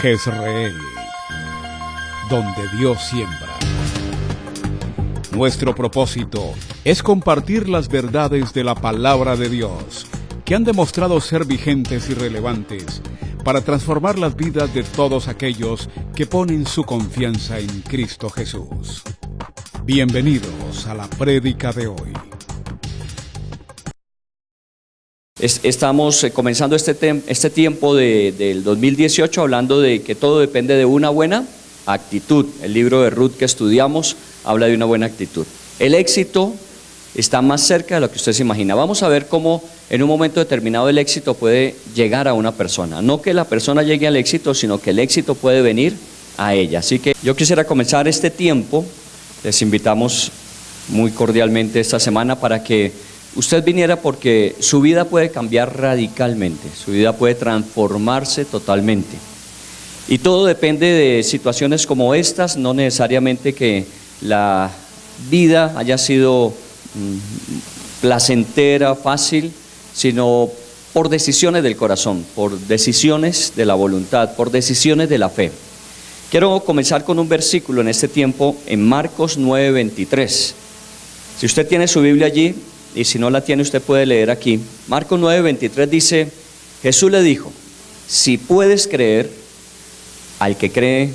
Jezreel, donde Dios siembra. Nuestro propósito es compartir las verdades de la palabra de Dios, que han demostrado ser vigentes y relevantes para transformar las vidas de todos aquellos que ponen su confianza en Cristo Jesús. Bienvenidos a la prédica de hoy. Estamos comenzando este tiempo del 2018 hablando de que todo depende de una buena actitud. El libro de Ruth que estudiamos habla de una buena actitud. El éxito está más cerca de lo que usted se imagina. Vamos a ver cómo en un momento determinado el éxito puede llegar a una persona. No que la persona llegue al éxito, sino que el éxito puede venir a ella. Así que yo quisiera comenzar este tiempo. Les invitamos muy cordialmente esta semana para que usted viniera, porque su vida puede cambiar radicalmente, su vida puede transformarse totalmente. Y todo depende de situaciones como estas, no necesariamente que la vida haya sido placentera, fácil, sino por decisiones del corazón, por decisiones de la voluntad, por decisiones de la fe. Quiero comenzar con un versículo en este tiempo en Marcos 9:23. Si usted tiene su Biblia allí, y si no la tiene, usted puede leer aquí. Marcos 9:23 dice: Jesús le dijo, si puedes creer, al que cree,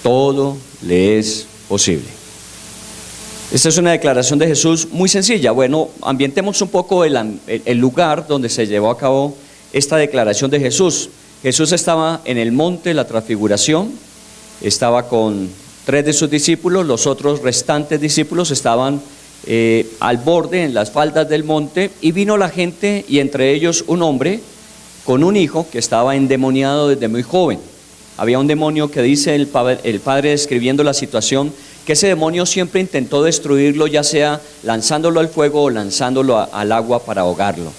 todo le es posible. Esta es una declaración de Jesús muy sencilla. Bueno, ambientemos un poco el lugar donde se llevó a cabo esta declaración de Jesús. Jesús estaba en el monte de la Transfiguración, estaba con 3 de sus discípulos, los otros restantes discípulos estaban al borde, en las faldas del monte, y vino la gente, y entre ellos un hombre con un hijo que estaba endemoniado desde muy joven. Había un demonio que dice el padre describiendo la situación, que ese demonio siempre intentó destruirlo, ya sea lanzándolo al fuego o lanzándolo al agua para ahogarlo.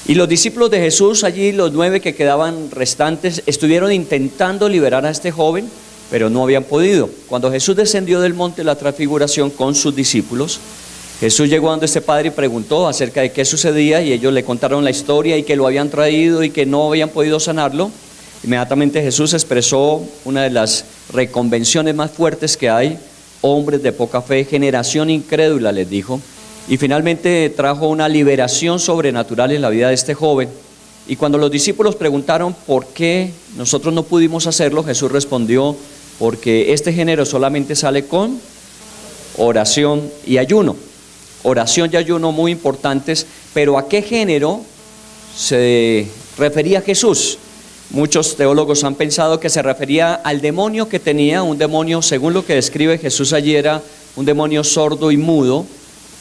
Y los discípulos de Jesús, allí los 9 que quedaban restantes, estuvieron intentando liberar a este joven, pero no habían podido. Cuando Jesús descendió del monte de la Transfiguración con sus discípulos, Jesús llegó donde este padre y preguntó acerca de qué sucedía, y ellos le contaron la historia y que lo habían traído y que no habían podido sanarlo. Inmediatamente Jesús expresó una de las reconvenciones más fuertes que hay: hombres de poca fe, generación incrédula, les dijo, y finalmente trajo una liberación sobrenatural en la vida de este joven. Y cuando los discípulos preguntaron por qué nosotros no pudimos hacerlo, Jesús respondió: porque este género solamente sale con oración y ayuno. Oración y ayuno muy importantes, pero ¿a qué género se refería Jesús? Muchos teólogos han pensado que se refería al demonio que tenía, un demonio, según lo que describe Jesús allí, era un demonio sordo y mudo.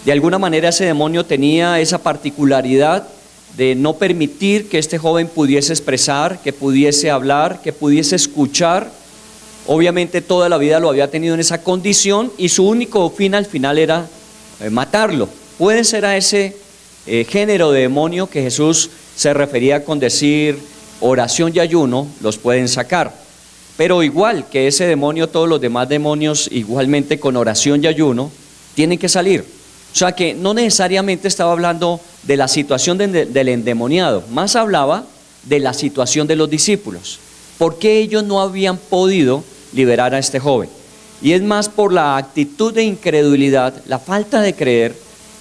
De alguna manera ese demonio tenía esa particularidad de no permitir que este joven pudiese expresar, que pudiese hablar, que pudiese escuchar. Obviamente toda la vida lo había tenido en esa condición, y su único fin al final era matarlo. Puede ser a ese género de demonio que Jesús se refería con decir oración y ayuno, los pueden sacar. Pero igual que ese demonio, todos los demás demonios igualmente con oración y ayuno tienen que salir. O sea que no necesariamente estaba hablando de la situación del endemoniado, más hablaba de la situación de los discípulos. ¿Por qué ellos no habían podido liberar a este joven? Y es más por la actitud de incredulidad, la falta de creer,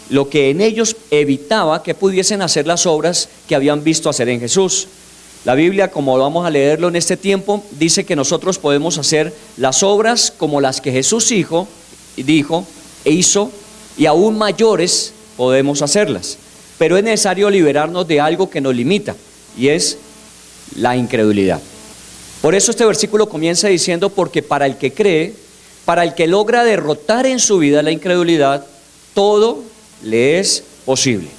lo que en ellos evitaba que pudiesen hacer las obras que habían visto hacer en Jesús. La Biblia, como vamos a leerlo en este tiempo, dice que nosotros podemos hacer las obras como las que Jesús dijo e hizo, y aún mayores podemos hacerlas. Pero es necesario liberarnos de algo que nos limita, y es la incredulidad. Por eso este versículo comienza diciendo: porque para el que cree, para el que logra derrotar en su vida la incredulidad, todo le es posible.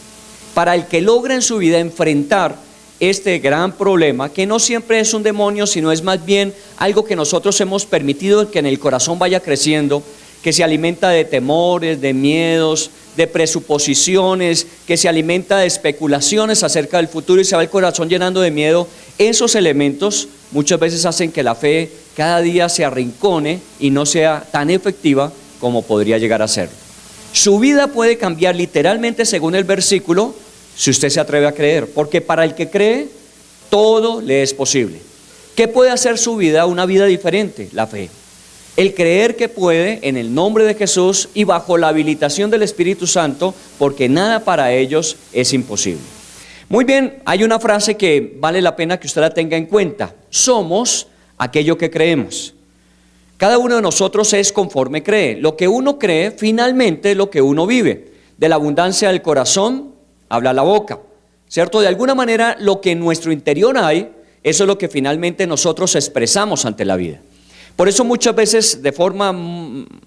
Para el que logra en su vida enfrentar este gran problema, que no siempre es un demonio, sino es más bien algo que nosotros hemos permitido que en el corazón vaya creciendo, que se alimenta de temores, de miedos, de presuposiciones, que se alimenta de especulaciones acerca del futuro, y se va el corazón llenando de miedo. Esos elementos muchas veces hacen que la fe cada día se arrincone y no sea tan efectiva como podría llegar a ser. Su vida puede cambiar literalmente según el versículo, si usted se atreve a creer, porque para el que cree, todo le es posible. ¿Qué puede hacer su vida una vida diferente? La fe. El creer que puede en el nombre de Jesús y bajo la habilitación del Espíritu Santo, porque nada para ellos es imposible. Muy bien, hay una frase que vale la pena que usted la tenga en cuenta. Somos aquello que creemos. Cada uno de nosotros es conforme cree. Lo que uno cree, finalmente, es lo que uno vive. De la abundancia del corazón, habla la boca, ¿cierto? De alguna manera, lo que en nuestro interior hay, eso es lo que finalmente nosotros expresamos ante la vida. Por eso muchas veces, de forma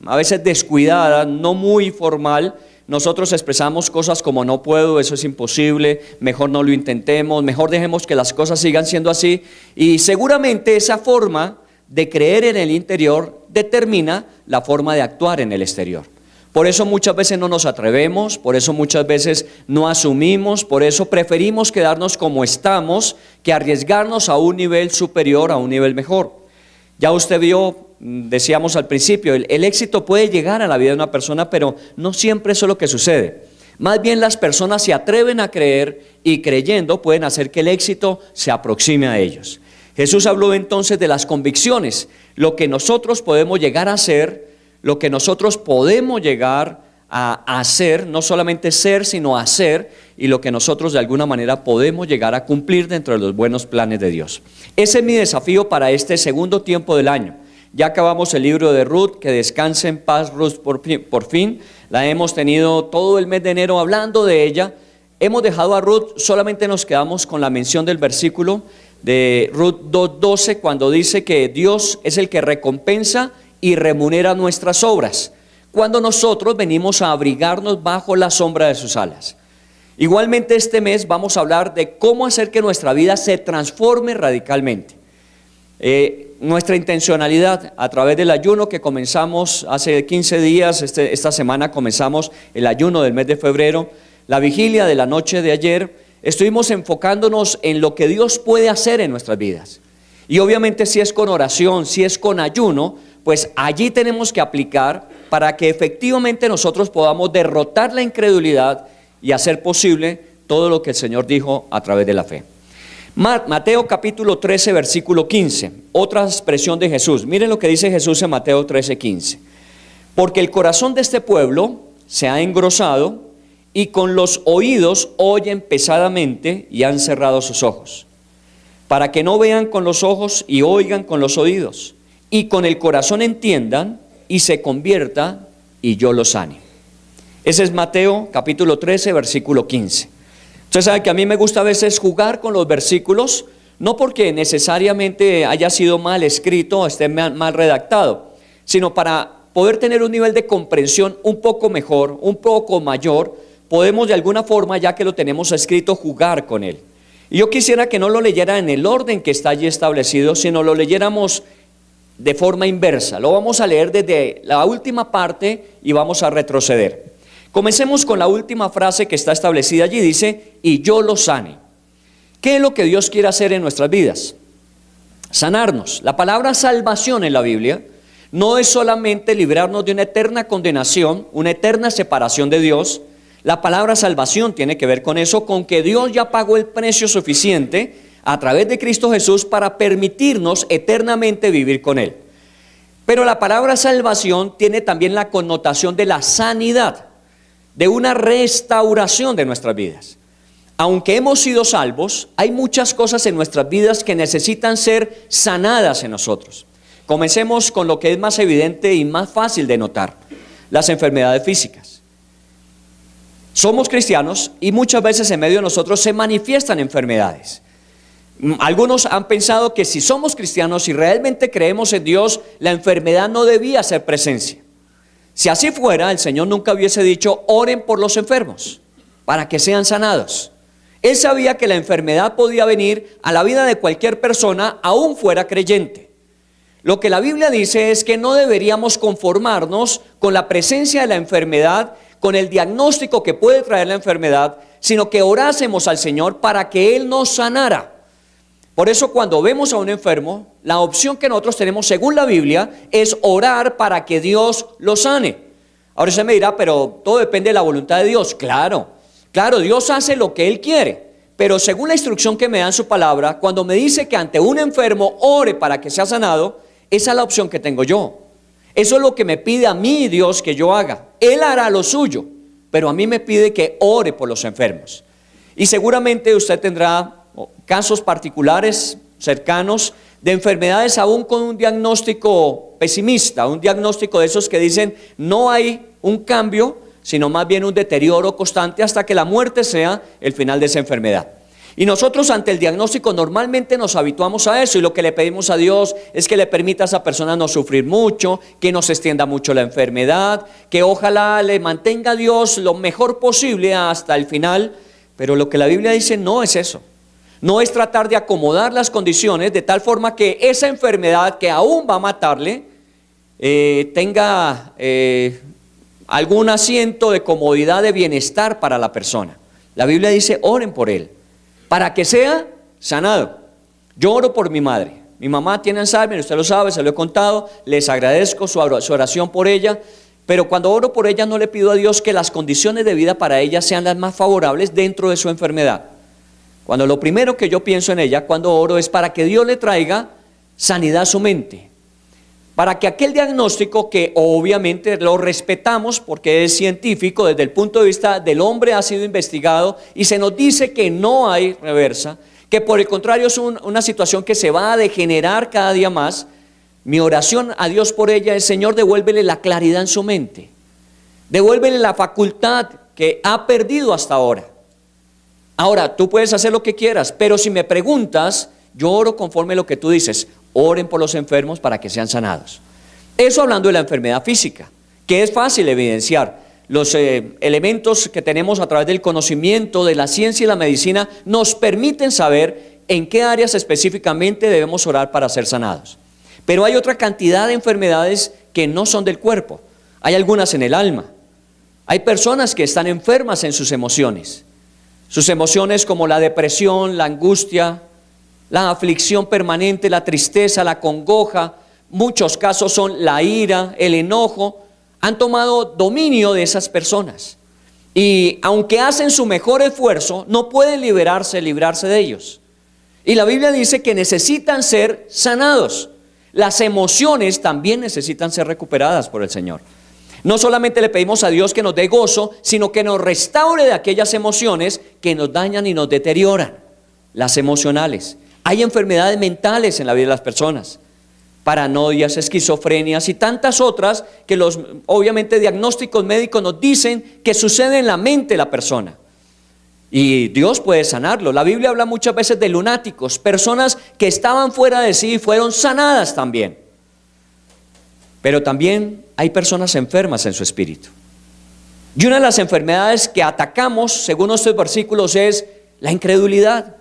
a veces descuidada, no muy formal, nosotros expresamos cosas como no puedo, eso es imposible, mejor no lo intentemos, mejor dejemos que las cosas sigan siendo así. Y seguramente esa forma de creer en el interior determina la forma de actuar en el exterior. Por eso muchas veces no nos atrevemos, por eso muchas veces no asumimos, por eso preferimos quedarnos como estamos que arriesgarnos a un nivel superior, a un nivel mejor. Ya usted vio, decíamos al principio, el éxito puede llegar a la vida de una persona, pero no siempre eso es lo que sucede. Más bien las personas se atreven a creer y creyendo pueden hacer que el éxito se aproxime a ellos. Jesús habló entonces de las convicciones, lo que nosotros podemos llegar a hacer, lo que nosotros podemos llegar a hacer, no solamente ser, sino hacer, y lo que nosotros de alguna manera podemos llegar a cumplir dentro de los buenos planes de Dios. Ese es mi desafío para este segundo tiempo del año. Ya acabamos el libro de Ruth, que descanse en paz Ruth por fin. La hemos tenido todo el mes de enero hablando de ella. Hemos dejado a Ruth, solamente nos quedamos con la mención del versículo de Ruth 2:12, cuando dice que Dios es el que recompensa y remunera nuestras obras, cuando nosotros venimos a abrigarnos bajo la sombra de sus alas. Igualmente este mes vamos a hablar de cómo hacer que nuestra vida se transforme radicalmente. Nuestra intencionalidad a través del ayuno que comenzamos hace 15 días, esta semana comenzamos el ayuno del mes de febrero, la vigilia de la noche de ayer, estuvimos enfocándonos en lo que Dios puede hacer en nuestras vidas. Y obviamente si es con oración, si es con ayuno, pues allí tenemos que aplicar para que efectivamente nosotros podamos derrotar la incredulidad y hacer posible todo lo que el Señor dijo a través de la fe. Mateo capítulo 13, versículo 15, otra expresión de Jesús. Miren lo que dice Jesús en Mateo 13, 15. Porque el corazón de este pueblo se ha engrosado y con los oídos oyen pesadamente y han cerrado sus ojos, para que no vean con los ojos y oigan con los oídos, y con el corazón entiendan y se convierta y yo los sane. Ese es Mateo capítulo 13, versículo 15. Usted sabe que a mí me gusta a veces jugar con los versículos, no porque necesariamente haya sido mal escrito o esté mal redactado, sino para poder tener un nivel de comprensión un poco mejor, un poco mayor, podemos de alguna forma, ya que lo tenemos escrito, jugar con él. Y yo quisiera que no lo leyera en el orden que está allí establecido, sino lo leyéramos de forma inversa. Lo vamos a leer desde la última parte y vamos a retroceder. Comencemos con la última frase que está establecida allí, dice, y yo los sane. ¿Qué es lo que Dios quiere hacer en nuestras vidas? Sanarnos. La palabra salvación en la Biblia no es solamente librarnos de una eterna condenación, una eterna separación de Dios. La palabra salvación tiene que ver con eso, con que Dios ya pagó el precio suficiente a través de Cristo Jesús para permitirnos eternamente vivir con Él. Pero la palabra salvación tiene también la connotación de la sanidad, de una restauración de nuestras vidas. Aunque hemos sido salvos, hay muchas cosas en nuestras vidas que necesitan ser sanadas en nosotros. Comencemos con lo que es más evidente y más fácil de notar, las enfermedades físicas. Somos cristianos y muchas veces en medio de nosotros se manifiestan enfermedades. Algunos han pensado que si somos cristianos y realmente creemos en Dios, la enfermedad no debía ser presencia. Si así fuera, el Señor nunca hubiese dicho, oren por los enfermos, para que sean sanados. Él sabía que la enfermedad podía venir a la vida de cualquier persona, aún fuera creyente. Lo que la Biblia dice es que no deberíamos conformarnos con la presencia de la enfermedad, con el diagnóstico que puede traer la enfermedad, sino que orásemos al Señor para que Él nos sanara. Por eso cuando vemos a un enfermo, la opción que nosotros tenemos según la Biblia es orar para que Dios lo sane. Ahora usted me dirá, pero todo depende de la voluntad de Dios. Claro, Dios hace lo que Él quiere, pero según la instrucción que me da en su palabra, cuando me dice que ante un enfermo ore para que sea sanado, esa es la opción que tengo yo. Eso es lo que me pide a mí Dios que yo haga. Él hará lo suyo, pero a mí me pide que ore por los enfermos. Y seguramente usted tendrá casos particulares, cercanos, de enfermedades aún con un diagnóstico pesimista, un diagnóstico de esos que dicen no hay un cambio, sino más bien un deterioro constante hasta que la muerte sea el final de esa enfermedad. Y nosotros ante el diagnóstico normalmente nos habituamos a eso, y lo que le pedimos a Dios es que le permita a esa persona no sufrir mucho, que no se extienda mucho la enfermedad, que ojalá le mantenga a Dios lo mejor posible hasta el final. Pero lo que la Biblia dice no es eso. No es tratar de acomodar las condiciones de tal forma que esa enfermedad que aún va a matarle tenga algún asiento de comodidad, de bienestar para la persona. La Biblia dice oren por él para que sea sanado. Yo oro por mi madre. Mi mamá tiene Alzheimer, usted lo sabe, se lo he contado. Les agradezco su oración por ella. Pero cuando oro por ella no le pido a Dios que las condiciones de vida para ella sean las más favorables dentro de su enfermedad. Cuando lo primero que yo pienso en ella cuando oro es para que Dios le traiga sanidad a su mente. Para que aquel diagnóstico, que obviamente lo respetamos porque es científico, desde el punto de vista del hombre ha sido investigado y se nos dice que no hay reversa, que por el contrario es una situación que se va a degenerar cada día más. Mi oración a Dios por ella es: Señor, devuélvele la claridad en su mente, devuélvele la facultad que ha perdido hasta ahora. Ahora, tú puedes hacer lo que quieras, pero si me preguntas, yo oro conforme a lo que tú dices. Oren por los enfermos para que sean sanados. Eso hablando de la enfermedad física, que es fácil evidenciar. Los elementos que tenemos a través del conocimiento de la ciencia y la medicina nos permiten saber en qué áreas específicamente debemos orar para ser sanados. Pero hay otra cantidad de enfermedades que no son del cuerpo. Hay algunas en el alma. Hay personas que están enfermas en sus emociones. Sus emociones como la depresión, la angustia, la aflicción permanente, la tristeza, la congoja, muchos casos son la ira, el enojo, han tomado dominio de esas personas. Y aunque hacen su mejor esfuerzo, no pueden librarse de ellos. Y la Biblia dice que necesitan ser sanados. Las emociones también necesitan ser recuperadas por el Señor. No solamente le pedimos a Dios que nos dé gozo, sino que nos restaure de aquellas emociones que nos dañan y nos deterioran, las emocionales. Hay enfermedades mentales en la vida de las personas, paranoias, esquizofrenias y tantas otras que los obviamente diagnósticos médicos nos dicen que sucede en la mente de la persona. Y Dios puede sanarlo. La Biblia habla muchas veces de lunáticos, personas que estaban fuera de sí y fueron sanadas también. Pero también hay personas enfermas en su espíritu. Y una de las enfermedades que atacamos, según estos versículos, es la incredulidad.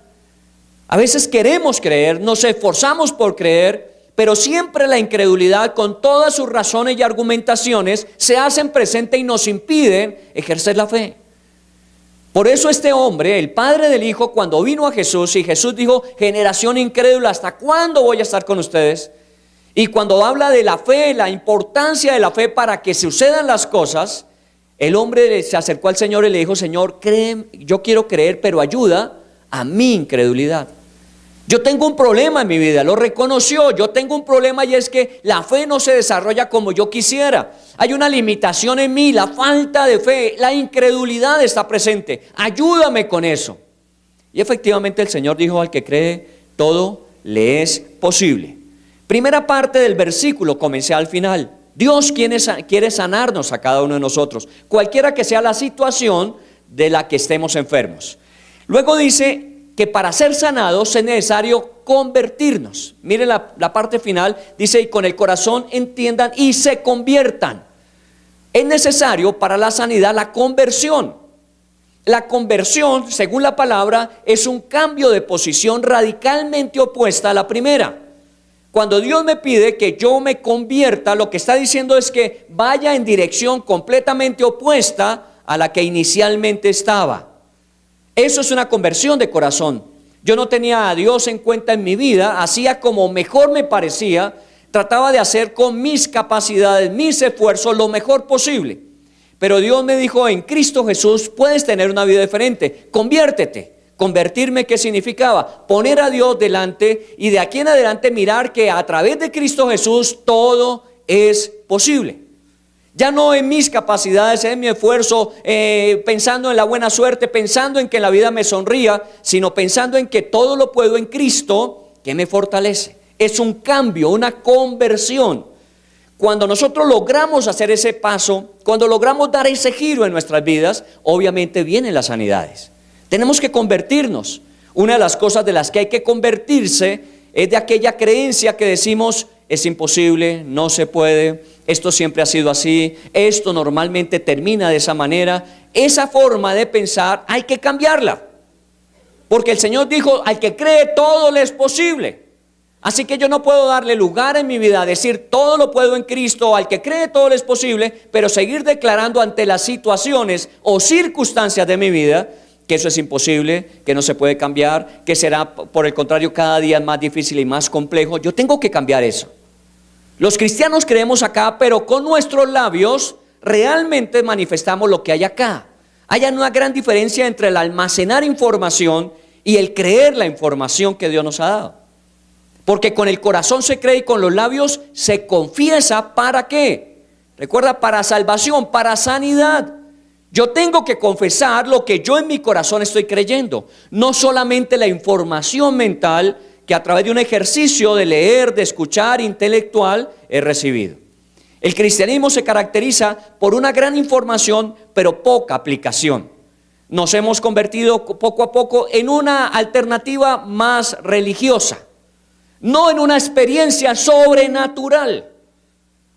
A veces queremos creer, nos esforzamos por creer, pero siempre la incredulidad, con todas sus razones y argumentaciones, se hacen presente y nos impiden ejercer la fe. Por eso este hombre, el padre del hijo, cuando vino a Jesús y Jesús dijo: generación incrédula, ¿hasta cuándo voy a estar con ustedes? Y cuando habla de la fe, la importancia de la fe para que sucedan las cosas, el hombre se acercó al Señor y le dijo: Señor, yo quiero creer, pero ayuda a mi incredulidad. Yo tengo un problema en mi vida, lo reconoció. Yo tengo un problema y es que la fe no se desarrolla como yo quisiera. Hay una limitación en mí, la falta de fe, la incredulidad está presente. Ayúdame con eso. Y efectivamente el Señor dijo: al que cree, todo le es posible. Primera parte del versículo, comencé al final. Dios quiere sanarnos a cada uno de nosotros, cualquiera que sea la situación de la que estemos enfermos. Luego dice que para ser sanados es necesario convertirnos. Mire la parte final, dice: y con el corazón entiendan y se conviertan. Es necesario para la sanidad la conversión. La conversión, según la palabra, es un cambio de posición radicalmente opuesta a la primera. Cuando Dios me pide que yo me convierta, lo que está diciendo es que vaya en dirección completamente opuesta a la que inicialmente estaba. Eso es una conversión de corazón. Yo no tenía a Dios en cuenta en mi vida, hacía como mejor me parecía, trataba de hacer con mis capacidades, mis esfuerzos, lo mejor posible. Pero Dios me dijo: en Cristo Jesús puedes tener una vida diferente, conviértete, Convertirme, ¿qué significaba? Poner a Dios delante y de aquí en adelante mirar que a través de Cristo Jesús todo es posible. Ya no en mis capacidades, en mi esfuerzo, pensando en la buena suerte, pensando en que la vida me sonría, sino pensando en que todo lo puedo en Cristo que me fortalece. Es un cambio, una conversión. Cuando nosotros logramos hacer ese paso, cuando logramos dar ese giro en nuestras vidas, obviamente vienen las sanidades. Tenemos que convertirnos. Una de las cosas de las que hay que convertirse es de aquella creencia que decimos es imposible, no se puede, esto siempre ha sido así, esto normalmente termina de esa manera. Esa forma de pensar hay que cambiarla, porque el Señor dijo, al que cree todo le es posible. Así que yo no puedo darle lugar en mi vida a decir todo lo puedo en Cristo, al que cree todo le es posible, pero seguir declarando ante las situaciones o circunstancias de mi vida que eso es imposible, que no se puede cambiar, que será por el contrario cada día más difícil y más complejo. Yo tengo que cambiar eso. Los cristianos creemos acá, pero con nuestros labios realmente manifestamos lo que hay acá. Hay una gran diferencia entre el almacenar información y el creer la información que Dios nos ha dado. Porque con el corazón se cree y con los labios se confiesa. ¿Para qué? Recuerda, para salvación, para sanidad. Yo tengo que confesar lo que yo en mi corazón estoy creyendo, no solamente la información mental que a través de un ejercicio de leer, de escuchar, intelectual, he recibido. El cristianismo se caracteriza por una gran información, pero poca aplicación. Nos hemos convertido poco a poco en una alternativa más religiosa, no en una experiencia sobrenatural,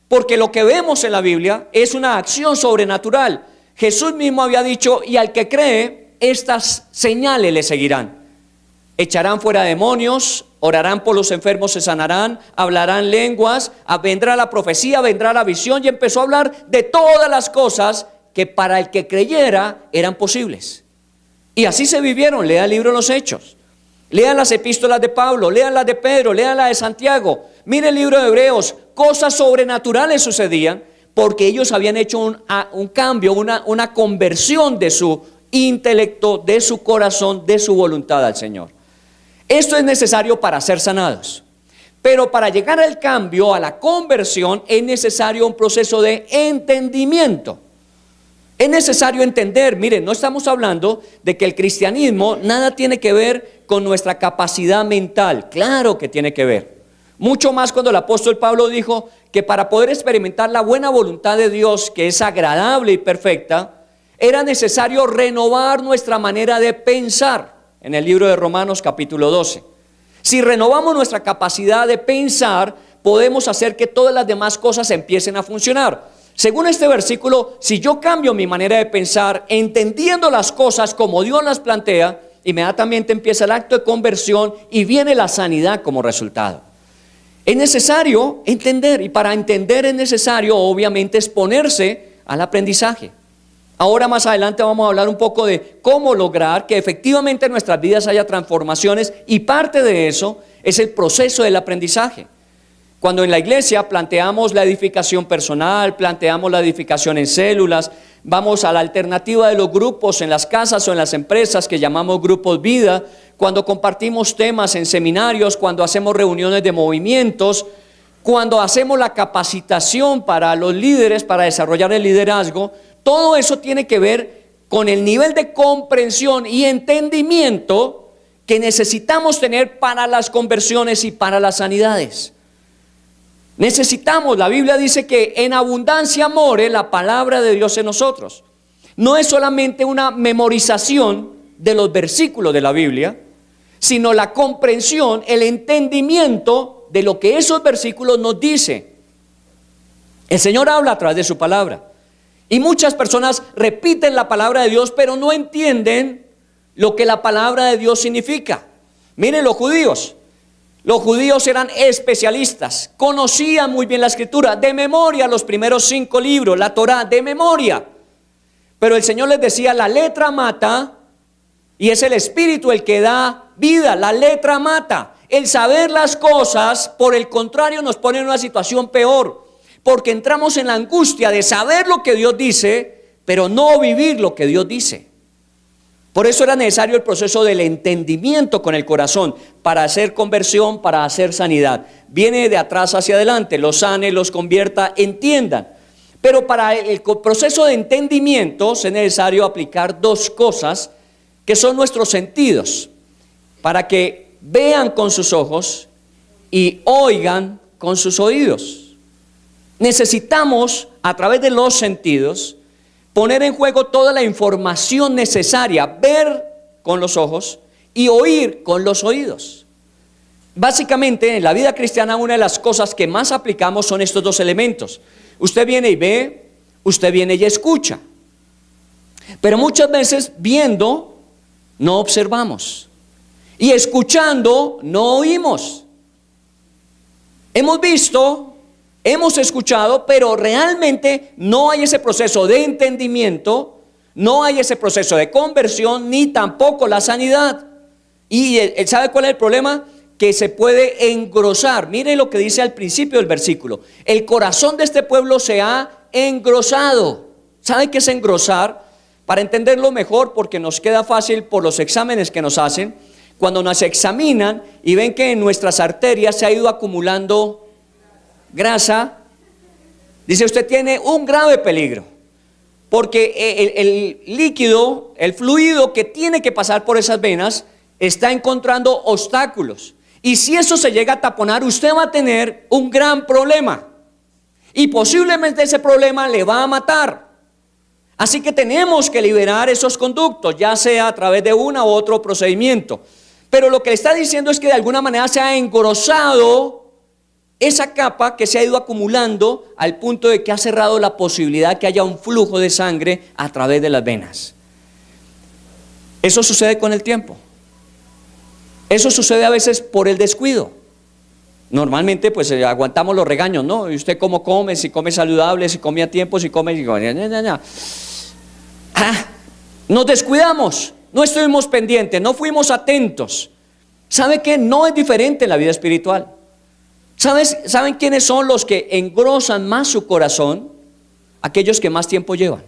porque lo que vemos en la Biblia es una acción sobrenatural. Jesús mismo había dicho, y al que cree, estas señales le seguirán. Echarán fuera demonios, orarán por los enfermos, se sanarán, hablarán lenguas, vendrá la profecía, vendrá la visión, y empezó a hablar de todas las cosas que para el que creyera eran posibles. Y así se vivieron. Lea el libro de los Hechos, lean las epístolas de Pablo, lean las de Pedro, lean la de Santiago, mire el libro de Hebreos. Cosas sobrenaturales sucedían porque ellos habían hecho un cambio, una conversión de su intelecto, de su corazón, de su voluntad al Señor. Esto es necesario para ser sanados, pero para llegar al cambio, a la conversión, es necesario un proceso de entendimiento. Es necesario entender, miren, no estamos hablando de que el cristianismo nada tiene que ver con nuestra capacidad mental. Claro que tiene que ver. Mucho más cuando el apóstol Pablo dijo que para poder experimentar la buena voluntad de Dios, que es agradable y perfecta, era necesario renovar nuestra manera de pensar. En el libro de Romanos capítulo 12. Si renovamos nuestra capacidad de pensar, podemos hacer que todas las demás cosas empiecen a funcionar. Según este versículo, si yo cambio mi manera de pensar, entendiendo las cosas como Dios las plantea, inmediatamente empieza el acto de conversión y viene la sanidad como resultado. Es necesario entender, y para entender es necesario obviamente exponerse al aprendizaje. Ahora más adelante vamos a hablar un poco de cómo lograr que efectivamente en nuestras vidas haya transformaciones, y parte de eso es el proceso del aprendizaje. Cuando en la iglesia planteamos la edificación personal, planteamos la edificación en células, vamos a la alternativa de los grupos en las casas o en las empresas que llamamos grupos vida, cuando compartimos temas en seminarios, cuando hacemos reuniones de movimientos, cuando hacemos la capacitación para los líderes, para desarrollar el liderazgo, todo eso tiene que ver con el nivel de comprensión y entendimiento que necesitamos tener para las conversiones y para las sanidades. Necesitamos, la Biblia dice que en abundancia more la palabra de Dios en nosotros. No es solamente una memorización de los versículos de la Biblia, sino la comprensión, el entendimiento de lo que esos versículos nos dicen. El Señor habla a través de su palabra. Y muchas personas repiten la palabra de Dios, pero no entienden lo que la palabra de Dios significa. Miren los judíos. Los judíos eran especialistas, conocían muy bien la escritura, de memoria los primeros 5 libros, la Torá, de memoria. Pero el Señor les decía, la letra mata, y es el espíritu el que da vida. La letra mata. El saber las cosas, por el contrario, nos pone en una situación peor, porque entramos en la angustia de saber lo que Dios dice, pero no vivir lo que Dios dice. Por eso era necesario el proceso del entendimiento con el corazón, para hacer conversión, para hacer sanidad. Viene de atrás hacia adelante, los sane, los convierta, entiendan. Pero para el proceso de entendimiento es necesario aplicar dos cosas que son nuestros sentidos, para que vean con sus ojos y oigan con sus oídos. Necesitamos, a través de los sentidos, poner en juego toda la información necesaria, ver con los ojos y oír con los oídos. Básicamente, en la vida cristiana, una de las cosas que más aplicamos son estos dos elementos. Usted viene y ve, usted viene y escucha. Pero muchas veces viendo no observamos y escuchando no oímos. Hemos visto, hemos escuchado, pero realmente no hay ese proceso de entendimiento, no hay ese proceso de conversión, ni tampoco la sanidad. ¿Y sabe cuál es el problema? Que se puede engrosar. Mire lo que dice al principio del versículo. El corazón de este pueblo se ha engrosado. ¿Sabe qué es engrosar? Para entenderlo mejor, porque nos queda fácil por los exámenes que nos hacen, cuando nos examinan y ven que en nuestras arterias se ha ido acumulando grasa, dice: usted tiene un grave peligro, porque el líquido, el fluido que tiene que pasar por esas venas está encontrando obstáculos, y si eso se llega a taponar, usted va a tener un gran problema, y posiblemente ese problema le va a matar. Así que tenemos que liberar esos conductos, ya sea a través de uno u otro procedimiento. Pero lo que le está diciendo es que de alguna manera se ha engrosado esa capa que se ha ido acumulando al punto de que ha cerrado la posibilidad que haya un flujo de sangre a través de las venas. Eso sucede con el tiempo. Eso sucede a veces por el descuido. Normalmente pues aguantamos los regaños, ¿no? ¿Y usted cómo come? Si come saludable, si come a tiempo, si come... Nos descuidamos, no estuvimos pendientes, no fuimos atentos. ¿Sabe qué? No es diferente en la vida espiritual. ¿Saben quiénes son los que engrosan más su corazón? Aquellos que más tiempo llevan.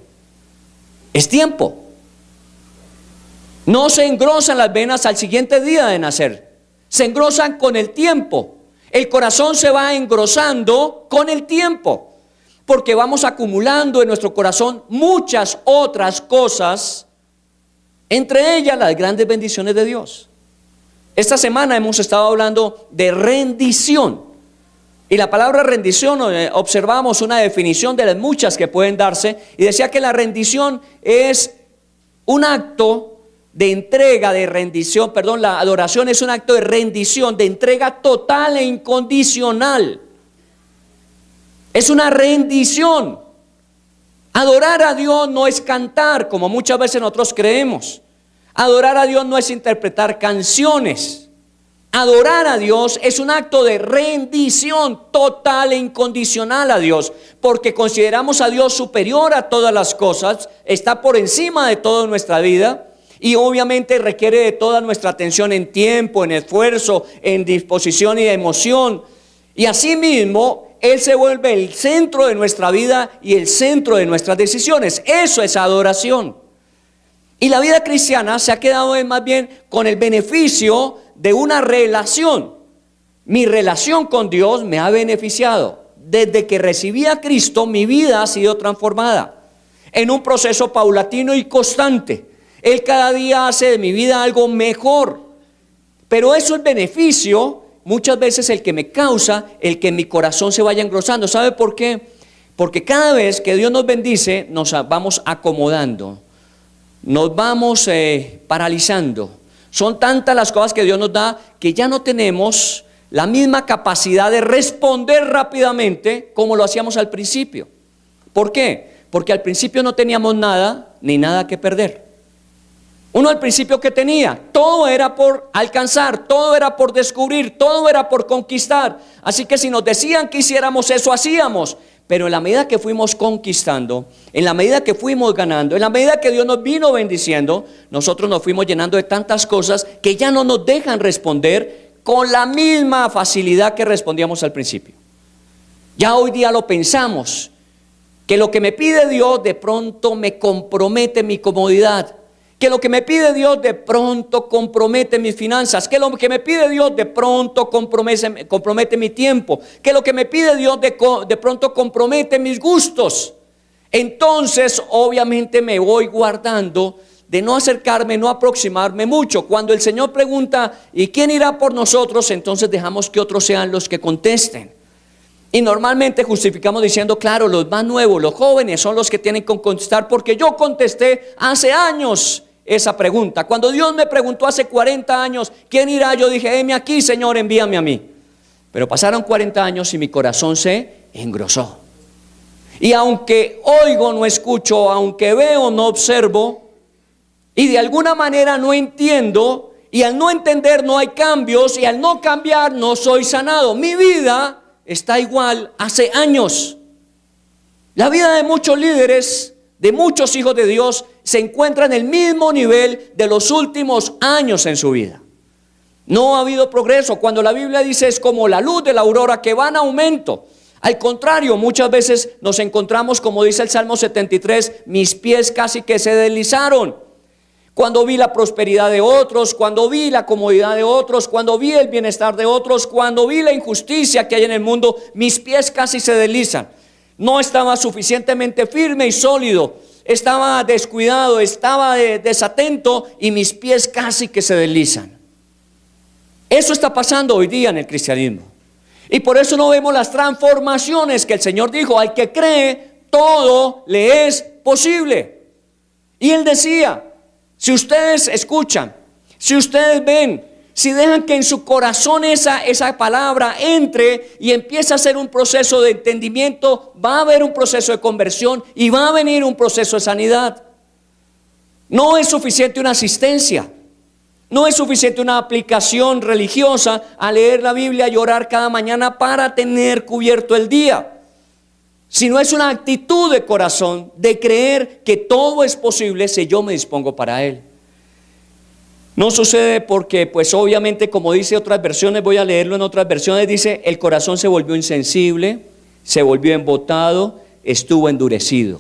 Es tiempo. No se engrosan las venas al siguiente día de nacer, se engrosan con el tiempo. El corazón se va engrosando con el tiempo, porque vamos acumulando en nuestro corazón muchas otras cosas, entre ellas las grandes bendiciones de Dios. Esta semana hemos estado hablando de rendición, y la palabra rendición, observamos una definición de las muchas que pueden darse, y decía que la rendición es un acto de entrega, de rendición, la adoración es un acto de rendición, de entrega total e incondicional. Es una rendición. Adorar a Dios no es cantar, como muchas veces nosotros creemos. Adorar a Dios no es interpretar canciones. Adorar a Dios es un acto de rendición total e incondicional a Dios, porque consideramos a Dios superior a todas las cosas, está por encima de toda nuestra vida. Y obviamente requiere de toda nuestra atención en tiempo, en esfuerzo, en disposición y emoción. Y asimismo, Él se vuelve el centro de nuestra vida y el centro de nuestras decisiones. Eso es adoración. Y la vida cristiana se ha quedado más bien con el beneficio de una relación. Mi relación con Dios me ha beneficiado. Desde que recibí a Cristo, mi vida ha sido transformada en un proceso paulatino y constante. Él cada día hace de mi vida algo mejor, pero eso es beneficio, muchas veces el que me causa, el que mi corazón se vaya engrosando. ¿Sabe por qué? Porque cada vez que Dios nos bendice, nos vamos acomodando, nos vamos paralizando. Son tantas las cosas que Dios nos da que ya no tenemos la misma capacidad de responder rápidamente como lo hacíamos al principio. ¿Por qué? Porque al principio no teníamos nada, ni nada que perder. Uno al principio que tenía, todo era por alcanzar, todo era por descubrir, todo era por conquistar. Así que si nos decían que hiciéramos eso, hacíamos. Pero en la medida que fuimos conquistando, en la medida que fuimos ganando, en la medida que Dios nos vino bendiciendo, nosotros nos fuimos llenando de tantas cosas que ya no nos dejan responder con la misma facilidad que respondíamos al principio. Ya hoy día lo pensamos, que lo que me pide Dios de pronto me compromete mi comodidad. Que lo que me pide Dios de pronto compromete mis finanzas. Que lo que me pide Dios de pronto compromete mi tiempo. Que lo que me pide Dios de pronto compromete mis gustos. Entonces, obviamente me voy guardando de no acercarme, no aproximarme mucho. Cuando el Señor pregunta, ¿y quién irá por nosotros? Entonces dejamos que otros sean los que contesten. Y normalmente justificamos diciendo, claro, los más nuevos, los jóvenes son los que tienen que contestar, porque yo contesté hace años esa pregunta. Cuando Dios me preguntó hace 40 años, ¿quién irá? Yo dije, heme aquí, Señor, envíame a mí. Pero pasaron 40 años y mi corazón se engrosó. Y aunque oigo, no escucho, aunque veo, no observo, y de alguna manera no entiendo, y al no entender no hay cambios, y al no cambiar no soy sanado. Mi vida está igual hace años. La vida de muchos líderes, de muchos hijos de Dios, se encuentra en el mismo nivel de los últimos años en su vida. No ha habido progreso. Cuando la Biblia dice es como la luz de la aurora que va en aumento. Al contrario, muchas veces nos encontramos, como dice el Salmo 73, mis pies casi que se deslizaron. Cuando vi la prosperidad de otros, cuando vi la comodidad de otros, cuando vi el bienestar de otros, cuando vi la injusticia que hay en el mundo, mis pies casi se deslizan. No estaba suficientemente firme y sólido, estaba descuidado, estaba desatento y mis pies casi que se deslizan. Eso está pasando hoy día en el cristianismo. Y por eso no vemos las transformaciones que el Señor dijo, al que cree, todo le es posible. Y Él decía, si ustedes escuchan, si ustedes ven, si dejan que en su corazón esa palabra entre y empiece a hacer un proceso de entendimiento, va a haber un proceso de conversión y va a venir un proceso de sanidad. No es suficiente una asistencia, no es suficiente una aplicación religiosa a leer la Biblia y orar cada mañana para tener cubierto el día, sino es una actitud de corazón de creer que todo es posible si yo me dispongo para Él. No sucede porque, pues obviamente, como dice otras versiones, voy a leerlo en otras versiones, dice, el corazón se volvió insensible, se volvió embotado, estuvo endurecido.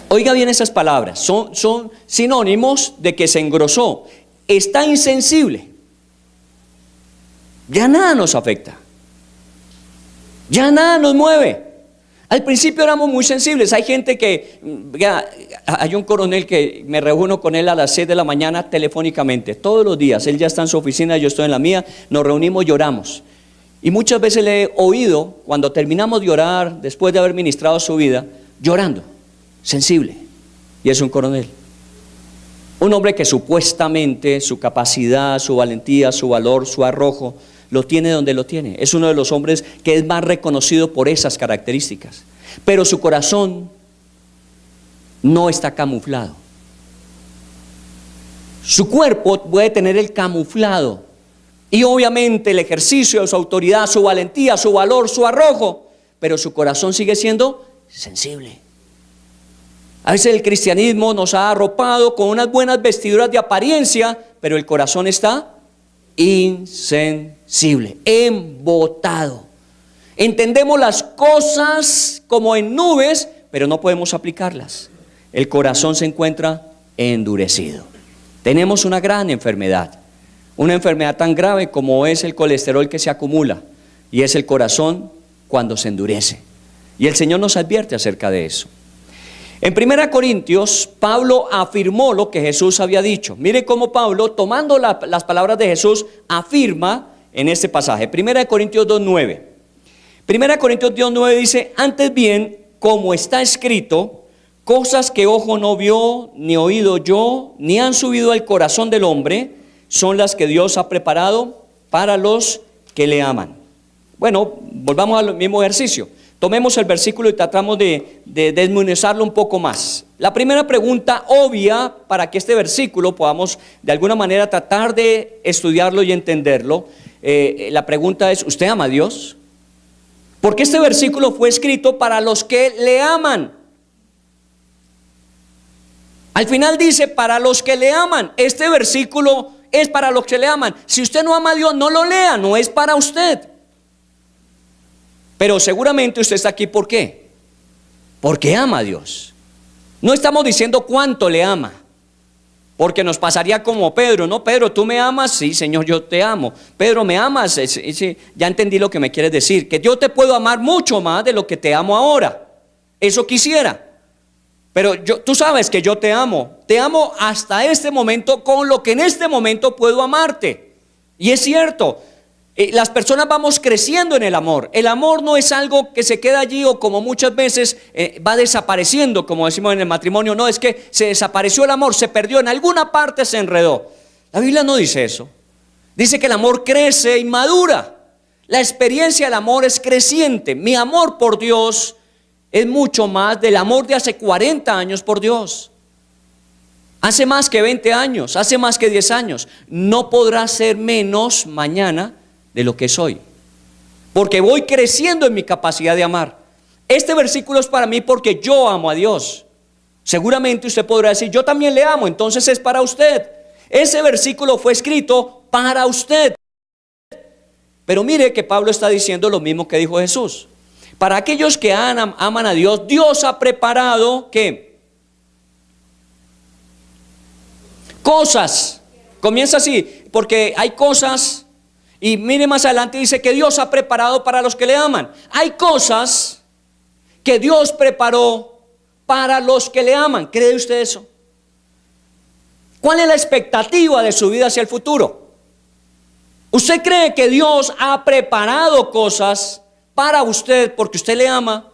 Oiga bien esas palabras, son sinónimos de que se engrosó. Está insensible. Ya nada nos afecta. Ya nada nos mueve. Al principio éramos muy sensibles. Hay gente que, hay un coronel que me reúno con él a las 6 de la mañana telefónicamente, todos los días. Él ya está en su oficina, yo estoy en la mía, nos reunimos, lloramos. Y muchas veces le he oído, cuando terminamos de orar, después de haber ministrado su vida, llorando, sensible. Y es un coronel. Un hombre que supuestamente su capacidad, su valentía, su valor, su arrojo, lo tiene donde lo tiene. Es uno de los hombres que es más reconocido por esas características. Pero su corazón no está camuflado. Su cuerpo puede tener el camuflado. Y obviamente el ejercicio de su autoridad, su valentía, su valor, su arrojo. Pero su corazón sigue siendo sensible. A veces el cristianismo nos ha arropado con unas buenas vestiduras de apariencia, pero el corazón está insensible, embotado. Entendemos las cosas como en nubes, pero no podemos aplicarlas. El corazón se encuentra endurecido. Tenemos una gran enfermedad, una enfermedad tan grave como es el colesterol que se acumula, y es el corazón cuando se endurece. Y el Señor nos advierte acerca de eso. En 1 Corintios, Pablo afirmó lo que Jesús había dicho. Mire cómo Pablo, tomando las palabras de Jesús, afirma en este pasaje. 1 Corintios 2:9. 1 Corintios 2:9 dice, antes bien, como está escrito, cosas que ojo no vio, ni oído oyó, ni han subido al corazón del hombre, son las que Dios ha preparado para los que le aman. Bueno, volvamos al mismo ejercicio. Tomemos el versículo y tratamos de desmenuzarlo un poco más. La primera pregunta obvia para que este versículo podamos de alguna manera tratar de estudiarlo y entenderlo, la pregunta es, ¿usted ama a Dios? Porque este versículo fue escrito para los que le aman. Al final dice, para los que le aman. Este versículo es para los que le aman. Si usted no ama a Dios, no lo lea, no es para usted. Pero seguramente usted está aquí, ¿por qué? Porque ama a Dios. No estamos diciendo cuánto le ama. Porque nos pasaría como Pedro, ¿no? Pedro, ¿tú me amas? Sí, Señor, yo te amo. Pedro, ¿me amas? Sí, ya entendí lo que me quieres decir, que yo te puedo amar mucho más de lo que te amo ahora. Eso quisiera. Pero tú sabes que yo te amo hasta este momento con lo que en este momento puedo amarte. Y es cierto, las personas vamos creciendo en el amor. El amor no es algo que se queda allí o como muchas veces va desapareciendo, como decimos en el matrimonio. No, es que se desapareció el amor, se perdió, en alguna parte se enredó. La Biblia no dice eso. Dice que el amor crece y madura. La experiencia del amor es creciente. Mi amor por Dios es mucho más del amor de hace 40 años por Dios. Hace más que 20 años, hace más que 10 años. No podrá ser menos mañana de lo que soy, porque voy creciendo en mi capacidad de amar. Este versículo es para mí porque yo amo a Dios. Seguramente usted podrá decir, yo también le amo, entonces es para usted. Ese versículo fue escrito para usted. Pero mire que Pablo está diciendo lo mismo que dijo Jesús. Para aquellos que aman a Dios, Dios ha preparado, ¿qué? Cosas. Comienza así, porque hay cosas. Y mire más adelante, dice que Dios ha preparado para los que le aman. Hay cosas que Dios preparó para los que le aman. ¿Cree usted eso? ¿Cuál es la expectativa de su vida hacia el futuro? ¿Usted cree que Dios ha preparado cosas para usted porque usted le ama?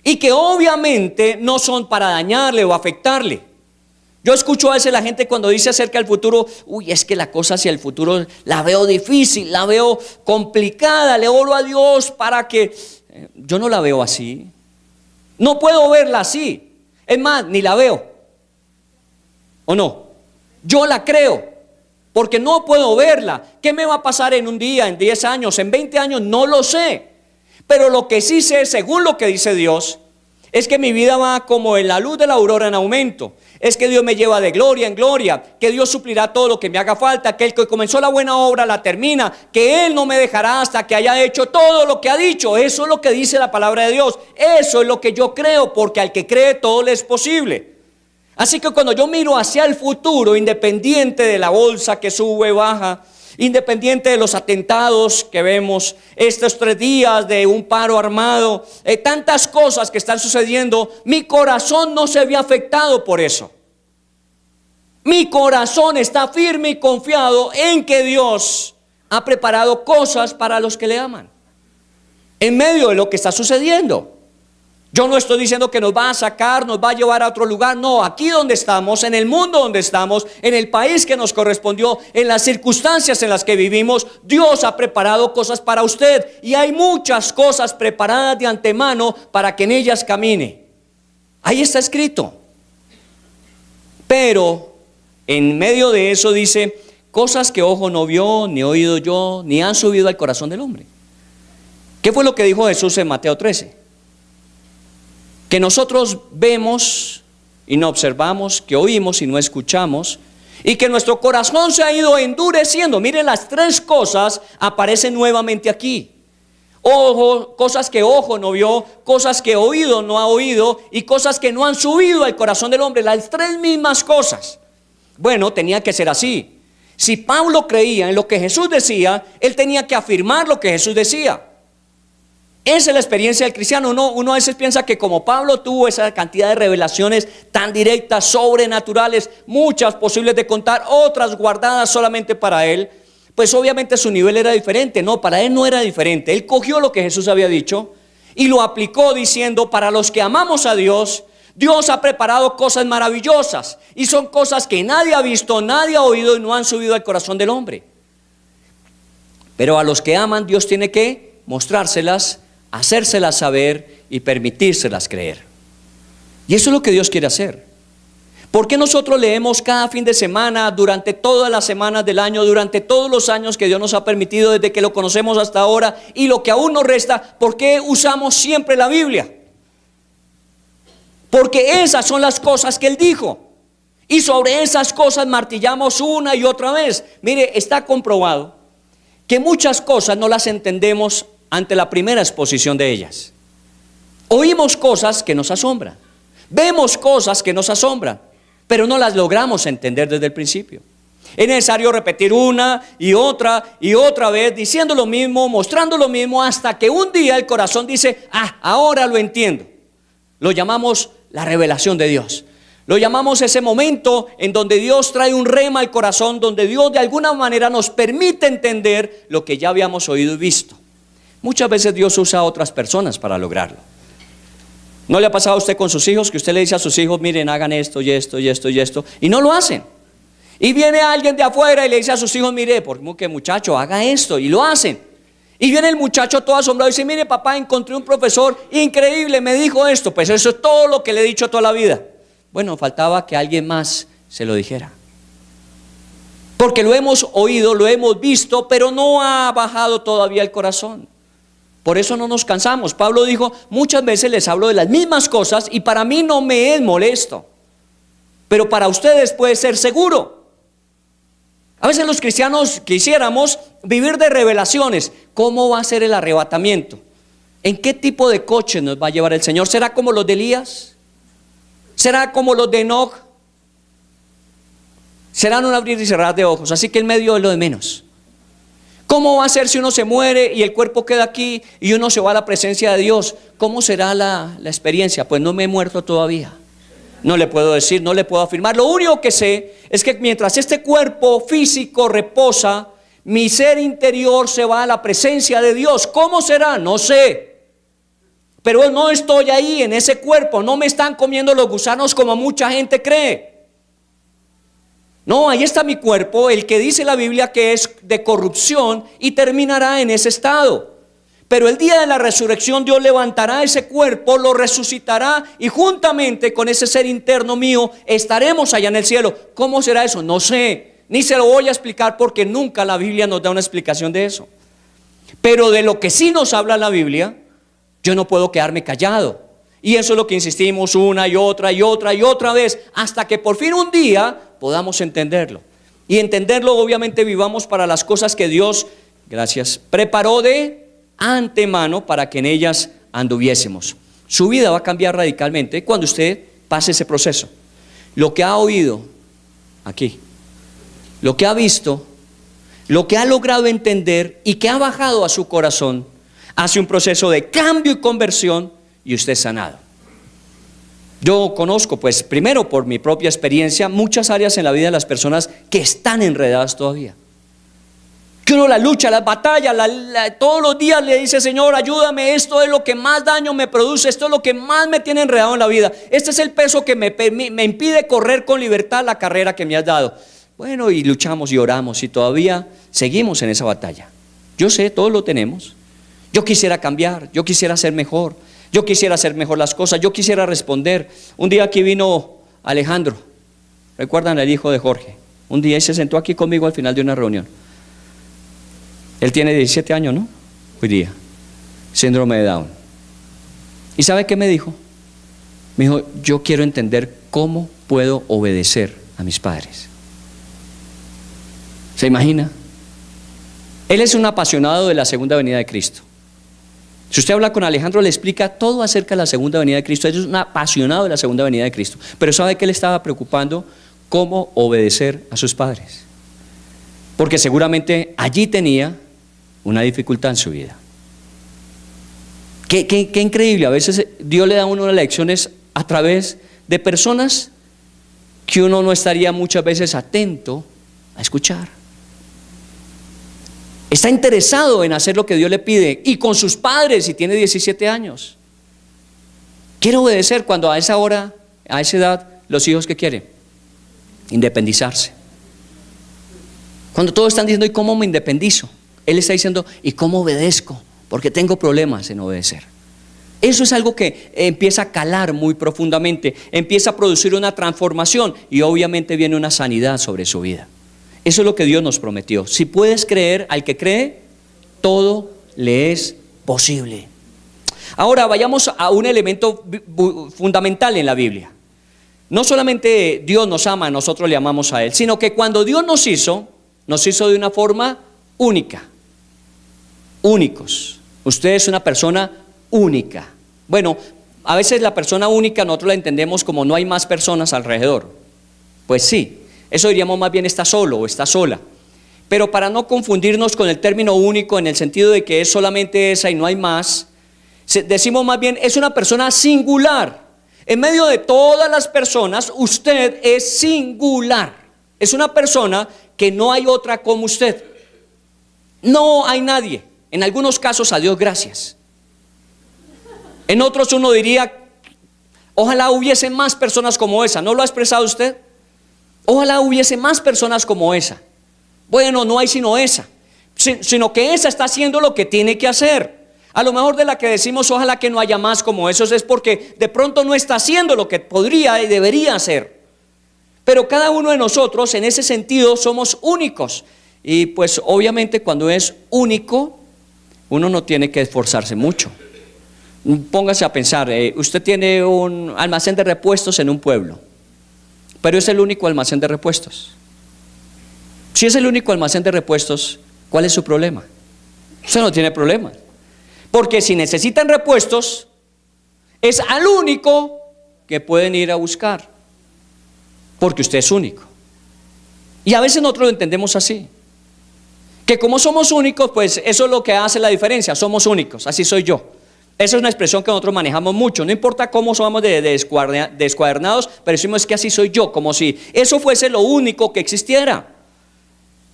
Y que obviamente no son para dañarle o afectarle. Yo escucho a veces la gente cuando dice acerca del futuro, uy, es que la cosa hacia el futuro la veo difícil, la veo complicada, le oro a Dios para que... Yo no la veo así. No puedo verla así. Es más, ni la veo. ¿O no? Yo la creo, porque no puedo verla. ¿Qué me va a pasar en un día, en 10 años, en 20 años? No lo sé. Pero lo que sí sé, según lo que dice Dios, es que mi vida va como en la luz de la aurora en aumento. Es que Dios me lleva de gloria en gloria, que Dios suplirá todo lo que me haga falta, que el que comenzó la buena obra la termina, que Él no me dejará hasta que haya hecho todo lo que ha dicho. Eso es lo que dice la palabra de Dios. Eso es lo que yo creo, porque al que cree todo le es posible. Así que cuando yo miro hacia el futuro, independiente de la bolsa que sube, baja, independiente de los atentados que vemos estos 3 días de un paro armado, tantas cosas que están sucediendo, mi corazón no se ve afectado por eso. Mi corazón está firme y confiado en que Dios ha preparado cosas para los que le aman, en medio de lo que está sucediendo. Yo no estoy diciendo que nos va a sacar, nos va a llevar a otro lugar. No, aquí donde estamos, en el mundo donde estamos, en el país que nos correspondió, en las circunstancias en las que vivimos, Dios ha preparado cosas para usted. Y hay muchas cosas preparadas de antemano para que en ellas camine. Ahí está escrito. Pero en medio de eso dice, cosas que ojo no vio, ni oído yo, ni han subido al corazón del hombre. ¿Qué fue lo que dijo Jesús en Mateo 13? Que nosotros vemos y no observamos, que oímos y no escuchamos, y que nuestro corazón se ha ido endureciendo. Miren, las 3 cosas aparecen nuevamente aquí. Ojo, cosas que ojo no vio, cosas que oído no ha oído, y cosas que no han subido al corazón del hombre. Las 3 mismas cosas. Bueno, tenía que ser así. Si Pablo creía en lo que Jesús decía, él tenía que afirmar lo que Jesús decía. Esa es la experiencia del cristiano. Uno a veces piensa que como Pablo tuvo esa cantidad de revelaciones tan directas, sobrenaturales, muchas posibles de contar, otras guardadas solamente para él, pues obviamente su nivel era diferente. No, para él no era diferente. Él cogió lo que Jesús había dicho y lo aplicó diciendo, para los que amamos a Dios, Dios ha preparado cosas maravillosas, y son cosas que nadie ha visto, nadie ha oído y no han subido al corazón del hombre. Pero a los que aman, Dios tiene que mostrárselas, hacérselas saber y permitírselas creer. Y eso es lo que Dios quiere hacer. ¿Por qué nosotros leemos cada fin de semana, durante todas las semanas del año, durante todos los años que Dios nos ha permitido desde que lo conocemos hasta ahora, y lo que aún nos resta? ¿Por qué usamos siempre la Biblia? Porque esas son las cosas que Él dijo, y sobre esas cosas martillamos una y otra vez. Mire, está comprobado que muchas cosas no las entendemos ante la primera exposición de ellas. Oímos cosas que nos asombran, vemos cosas que nos asombran, pero no las logramos entender desde el principio. Es necesario repetir una y otra vez, diciendo lo mismo, mostrando lo mismo, hasta que un día el corazón dice: ahora lo entiendo. Lo llamamos la revelación de Dios. Lo llamamos ese momento en donde Dios trae un rema al corazón, donde Dios de alguna manera nos permite entender lo que ya habíamos oído y visto. Muchas veces Dios usa a otras personas para lograrlo. ¿No le ha pasado a usted con sus hijos que usted le dice a sus hijos: miren, hagan esto y esto y esto y esto, y no lo hacen? Y viene alguien de afuera y le dice a sus hijos: mire, porque muchacho, haga esto, y lo hacen. Y viene el muchacho todo asombrado y dice: mire papá, encontré un profesor increíble, me dijo esto. Pues eso es todo lo que le he dicho toda la vida. Bueno, faltaba que alguien más se lo dijera, porque lo hemos oído, lo hemos visto, pero no ha bajado todavía el corazón. Por eso no nos cansamos. Pablo dijo: muchas veces les hablo de las mismas cosas y para mí no me es molesto, pero para ustedes puede ser seguro. A veces los cristianos quisiéramos vivir de revelaciones. ¿Cómo va a ser el arrebatamiento? ¿En qué tipo de coche nos va a llevar el Señor? ¿Será como los de Elías? ¿Será como los de Enoch? Serán un abrir y cerrar de ojos, así que el medio es lo de menos. ¿Cómo va a ser si uno se muere y el cuerpo queda aquí y uno se va a la presencia de Dios? ¿Cómo será la experiencia? Pues no me he muerto todavía. No le puedo decir, no le puedo afirmar. Lo único que sé es que mientras este cuerpo físico reposa, mi ser interior se va a la presencia de Dios. ¿Cómo será? No sé. Pero no estoy ahí en ese cuerpo, no me están comiendo los gusanos como mucha gente cree. No, ahí está mi cuerpo, el que dice la Biblia que es de corrupción y terminará en ese estado. Pero el día de la resurrección Dios levantará ese cuerpo, lo resucitará y juntamente con ese ser interno mío estaremos allá en el cielo. ¿Cómo será eso? No sé, ni se lo voy a explicar porque nunca la Biblia nos da una explicación de eso. Pero de lo que sí nos habla la Biblia, yo no puedo quedarme callado. Y eso es lo que insistimos una y otra vez, hasta que por fin un día podamos entenderlo. Y entenderlo, obviamente, vivamos para las cosas que Dios, gracias, preparó de antemano para que en ellas anduviésemos. Su vida va a cambiar radicalmente cuando usted pase ese proceso. Lo que ha oído aquí, lo que ha visto, lo que ha logrado entender y que ha bajado a su corazón, hace un proceso de cambio y conversión y usted es sanado. Yo conozco, pues primero por mi propia experiencia, muchas áreas en la vida de las personas que están enredadas todavía. Que uno la lucha, las batallas, todos los días le dice: Señor, ayúdame, esto es lo que más daño me produce, esto es lo que más me tiene enredado en la vida, este es el peso que me impide correr con libertad la carrera que me has dado. Bueno, y luchamos y oramos y todavía seguimos en esa batalla. Yo sé, todos lo tenemos. Yo quisiera cambiar, yo quisiera ser mejor, yo quisiera hacer mejor las cosas, yo quisiera responder. Un día aquí vino Alejandro, recuerdan el hijo de Jorge, un día se sentó aquí conmigo al final de una reunión. Él tiene 17 años, ¿no? Hoy día, síndrome de Down. ¿Y sabe qué me dijo? Me dijo: yo quiero entender cómo puedo obedecer a mis padres. ¿Se imagina? Él es un apasionado de la segunda venida de Cristo. Si usted habla con Alejandro, le explica todo acerca de la segunda venida de Cristo. Él es un apasionado de la segunda venida de Cristo. Pero ¿sabe qué le estaba preocupando? Cómo obedecer a sus padres. Porque seguramente allí tenía una dificultad en su vida. Qué increíble. A veces Dios le da a uno las lecciones a través de personas que uno no estaría muchas veces atento a escuchar. Está interesado en hacer lo que Dios le pide, y con sus padres, y tiene 17 años. Quiere obedecer cuando a esa hora, a esa edad, los hijos ¿qué quieren? Independizarse. Cuando todos están diciendo: ¿y cómo me independizo? Él está diciendo: ¿y cómo obedezco? Porque tengo problemas en obedecer. Eso es algo que empieza a calar muy profundamente, empieza a producir una transformación y obviamente viene una sanidad sobre su vida. Eso es lo que Dios nos prometió. Si puedes creer, al que cree, todo le es posible. Ahora vayamos a un elemento fundamental en la Biblia. No solamente Dios nos ama, nosotros le amamos a Él, sino que cuando Dios nos hizo de una forma única. Únicos. Usted es una persona única. Bueno, a veces la persona única nosotros la entendemos como no hay más personas alrededor. Pues sí, eso diríamos más bien está solo o está sola. Pero para no confundirnos con el término único en el sentido de que es solamente esa y no hay más, decimos más bien es una persona singular. En medio de todas las personas, usted es singular. Es una persona que no hay otra como usted. No hay nadie. En algunos casos, a Dios gracias. En otros uno diría, ojalá hubiese más personas como esa. ¿No lo ha expresado usted? Ojalá hubiese más personas como esa. Bueno, no hay sino esa. Sino que esa está haciendo lo que tiene que hacer. A lo mejor de la que decimos ojalá que no haya más como esos es porque de pronto no está haciendo lo que podría y debería hacer. Pero cada uno de nosotros en ese sentido somos únicos. Y pues obviamente cuando es único, uno no tiene que esforzarse mucho. Póngase a pensar, usted tiene un almacén de repuestos en un pueblo, pero es el único almacén de repuestos. Si es el único almacén de repuestos, ¿cuál es su problema? Usted no tiene problema. Porque si necesitan repuestos, es al único que pueden ir a buscar. Porque usted es único. Y a veces nosotros lo entendemos así. Que como somos únicos, pues eso es lo que hace la diferencia. Somos únicos, así soy yo. Esa es una expresión que nosotros manejamos mucho. No importa cómo somos descuadernados, pero decimos que así soy yo. Como si eso fuese lo único que existiera.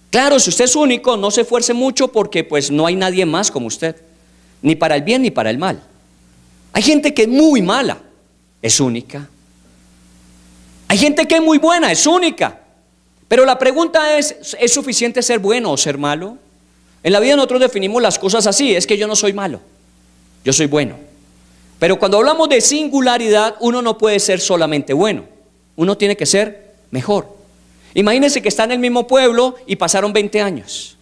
Claro, si usted es único, no se esfuerce mucho porque pues no hay nadie más como usted. Ni para el bien ni para el mal. Hay gente que es muy mala, es única. Hay gente que es muy buena, es única. Pero la pregunta ¿es suficiente ser bueno o ser malo? En la vida nosotros definimos las cosas así, es que yo no soy malo, yo soy bueno. Pero cuando hablamos de singularidad, uno no puede ser solamente bueno, uno tiene que ser mejor. Imagínense que está en el mismo pueblo y pasaron 20 años.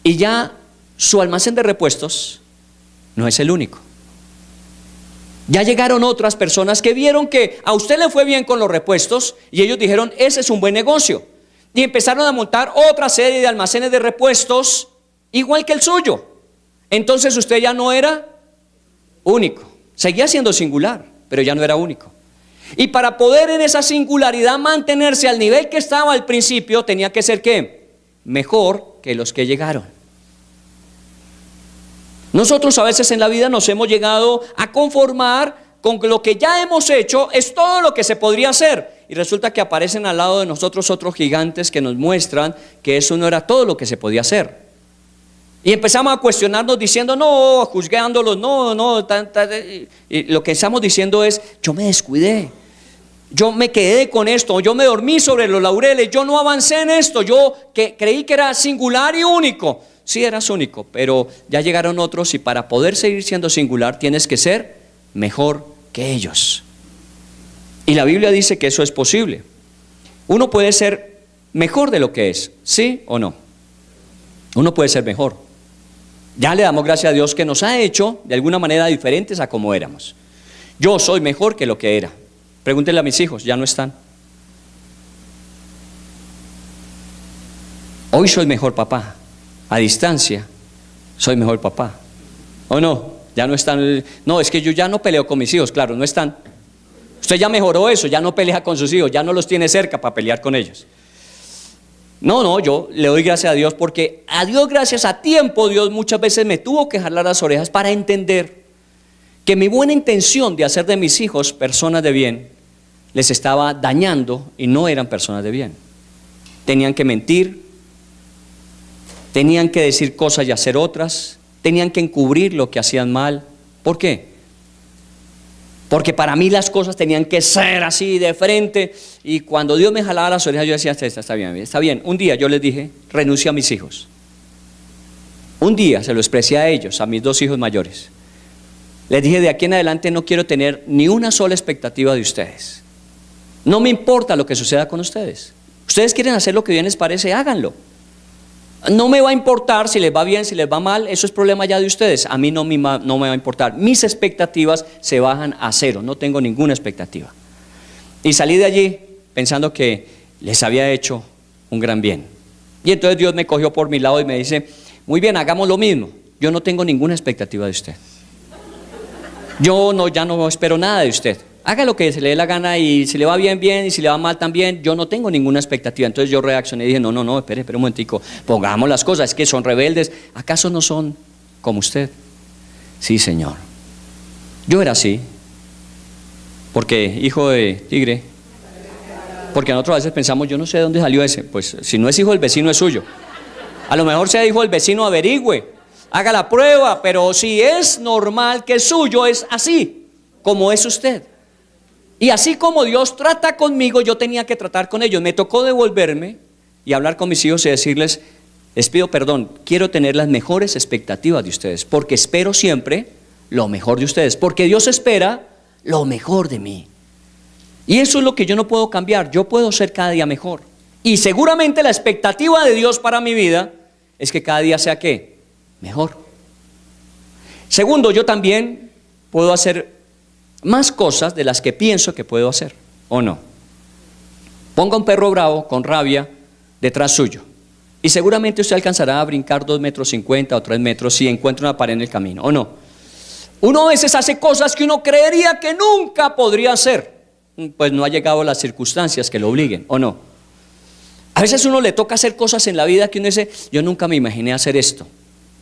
Y ya su almacén de repuestos no es el único. Ya llegaron otras personas que vieron que a usted le fue bien con los repuestos y ellos dijeron, ese es un buen negocio. Y empezaron a montar otra serie de almacenes de repuestos igual que el suyo. Entonces usted ya no era único. Seguía siendo singular, pero ya no era único. Y para poder en esa singularidad mantenerse al nivel que estaba al principio, tenía que ser ¿qué? Mejor que los que llegaron. Nosotros a veces en la vida nos hemos llegado a conformar con que lo que ya hemos hecho es todo lo que se podría hacer. Y resulta que aparecen al lado de nosotros otros gigantes que nos muestran que eso no era todo lo que se podía hacer. Y empezamos a cuestionarnos diciendo, no, juzgándolos, no, y lo que estamos diciendo es, yo me descuidé, yo me quedé con esto, yo me dormí sobre los laureles, yo no avancé en esto, yo que creí que era singular y único. Sí, eras único, pero ya llegaron otros y para poder seguir siendo singular tienes que ser mejor que ellos. Y la Biblia dice que eso es posible. Uno puede ser mejor de lo que es, ¿sí o no? Uno puede ser mejor. Ya le damos gracias a Dios que nos ha hecho de alguna manera diferentes a como éramos. Yo soy mejor que lo que era. Pregúntenle a mis hijos, ya no están. Hoy soy mejor papá. A distancia, soy mejor papá. ¿O no? Ya no están. No, es que yo ya no peleo con mis hijos, claro, no están. Usted ya mejoró eso, ya no pelea con sus hijos, ya no los tiene cerca para pelear con ellos. No, yo le doy gracias a Dios porque a Dios gracias a tiempo, Dios muchas veces me tuvo que jalar las orejas para entender que mi buena intención de hacer de mis hijos personas de bien les estaba dañando y no eran personas de bien. Tenían que mentir. Tenían que decir cosas y hacer otras, tenían que encubrir lo que hacían mal. ¿Por qué? Porque para mí las cosas tenían que ser así de frente. Y cuando Dios me jalaba las orejas, yo decía, está bien. Un día yo les dije, renuncio a mis hijos. Un día se lo expresé a ellos, a mis 2 hijos mayores. Les dije, de aquí en adelante no quiero tener ni una sola expectativa de ustedes. No me importa lo que suceda con ustedes. Ustedes quieren hacer lo que bien les parece, háganlo. No me va a importar si les va bien, si les va mal, eso es problema ya de ustedes. A mí no me va a importar. Mis expectativas se bajan a 0, no tengo ninguna expectativa. Y salí de allí pensando que les había hecho un gran bien. Y entonces Dios me cogió por mi lado y me dice, muy bien, hagamos lo mismo. Yo no tengo ninguna expectativa de usted. Ya no espero nada de usted. Haga lo que se le dé la gana y si le va bien, bien, y si le va mal también, yo no tengo ninguna expectativa. Entonces yo reaccioné y dije, no, espere un momentico, pongamos las cosas, es que son rebeldes. ¿Acaso no son como usted? Sí, Señor. Yo era así, porque hijo de tigre, porque nosotros a veces pensamos, yo no sé de dónde salió ese. Pues si no es hijo del vecino es suyo. A lo mejor sea hijo del vecino, averigüe, haga la prueba, pero si es normal que es suyo, es así como es usted. Y así como Dios trata conmigo, yo tenía que tratar con ellos. Me tocó devolverme y hablar con mis hijos y decirles, les pido perdón, quiero tener las mejores expectativas de ustedes, porque espero siempre lo mejor de ustedes, porque Dios espera lo mejor de mí. Y eso es lo que yo no puedo cambiar, yo puedo ser cada día mejor. Y seguramente la expectativa de Dios para mi vida es que cada día sea ¿qué? Mejor. Segundo, yo también puedo hacer más cosas de las que pienso que puedo hacer, ¿o no? Ponga un perro bravo con rabia detrás suyo y seguramente usted alcanzará a brincar 2,50 metros o 3 metros si encuentra una pared en el camino, ¿o no? Uno a veces hace cosas que uno creería que nunca podría hacer, pues no ha llegado a las circunstancias que lo obliguen, ¿o no? A veces uno le toca hacer cosas en la vida que uno dice, yo nunca me imaginé hacer esto.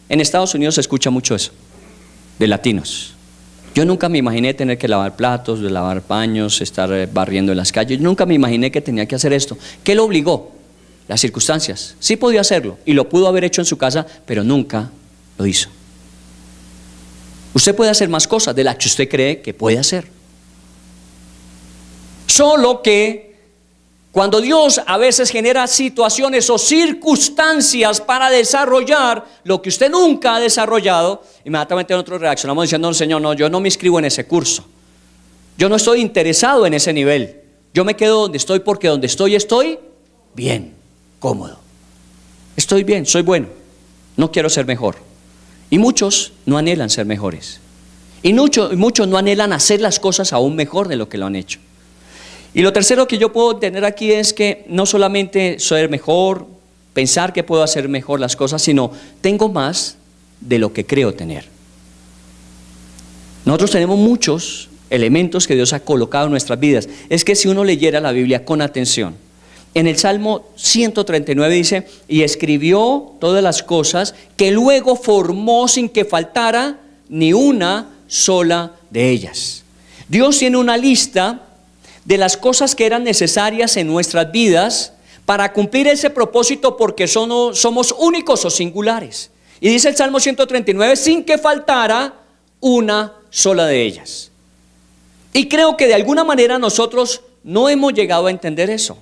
En Estados Unidos se escucha mucho eso, de latinos. Yo nunca me imaginé tener que lavar platos, lavar paños, estar barriendo en las calles. Yo nunca me imaginé que tenía que hacer esto. ¿Qué lo obligó? Las circunstancias. Sí podía hacerlo y lo pudo haber hecho en su casa, pero nunca lo hizo. Usted puede hacer más cosas de las que usted cree que puede hacer. Solo que cuando Dios a veces genera situaciones o circunstancias para desarrollar lo que usted nunca ha desarrollado, inmediatamente nosotros reaccionamos diciendo, no, Señor, no, yo no me inscribo en ese curso. Yo no estoy interesado en ese nivel. Yo me quedo donde estoy porque donde estoy bien, cómodo. Estoy bien, soy bueno. No quiero ser mejor. Y muchos no anhelan ser mejores. Y muchos no anhelan hacer las cosas aún mejor de lo que lo han hecho. Y lo tercero que yo puedo tener aquí es que no solamente ser mejor, pensar que puedo hacer mejor las cosas, sino tengo más de lo que creo tener. Nosotros tenemos muchos elementos que Dios ha colocado en nuestras vidas. Es que si uno leyera la Biblia con atención, en el Salmo 139 dice, y escribió todas las cosas que luego formó sin que faltara ni una sola de ellas. Dios tiene una lista de las cosas que eran necesarias en nuestras vidas para cumplir ese propósito, porque somos únicos o singulares. Y dice el Salmo 139, sin que faltara una sola de ellas. Y creo que de alguna manera nosotros no hemos llegado a entender eso.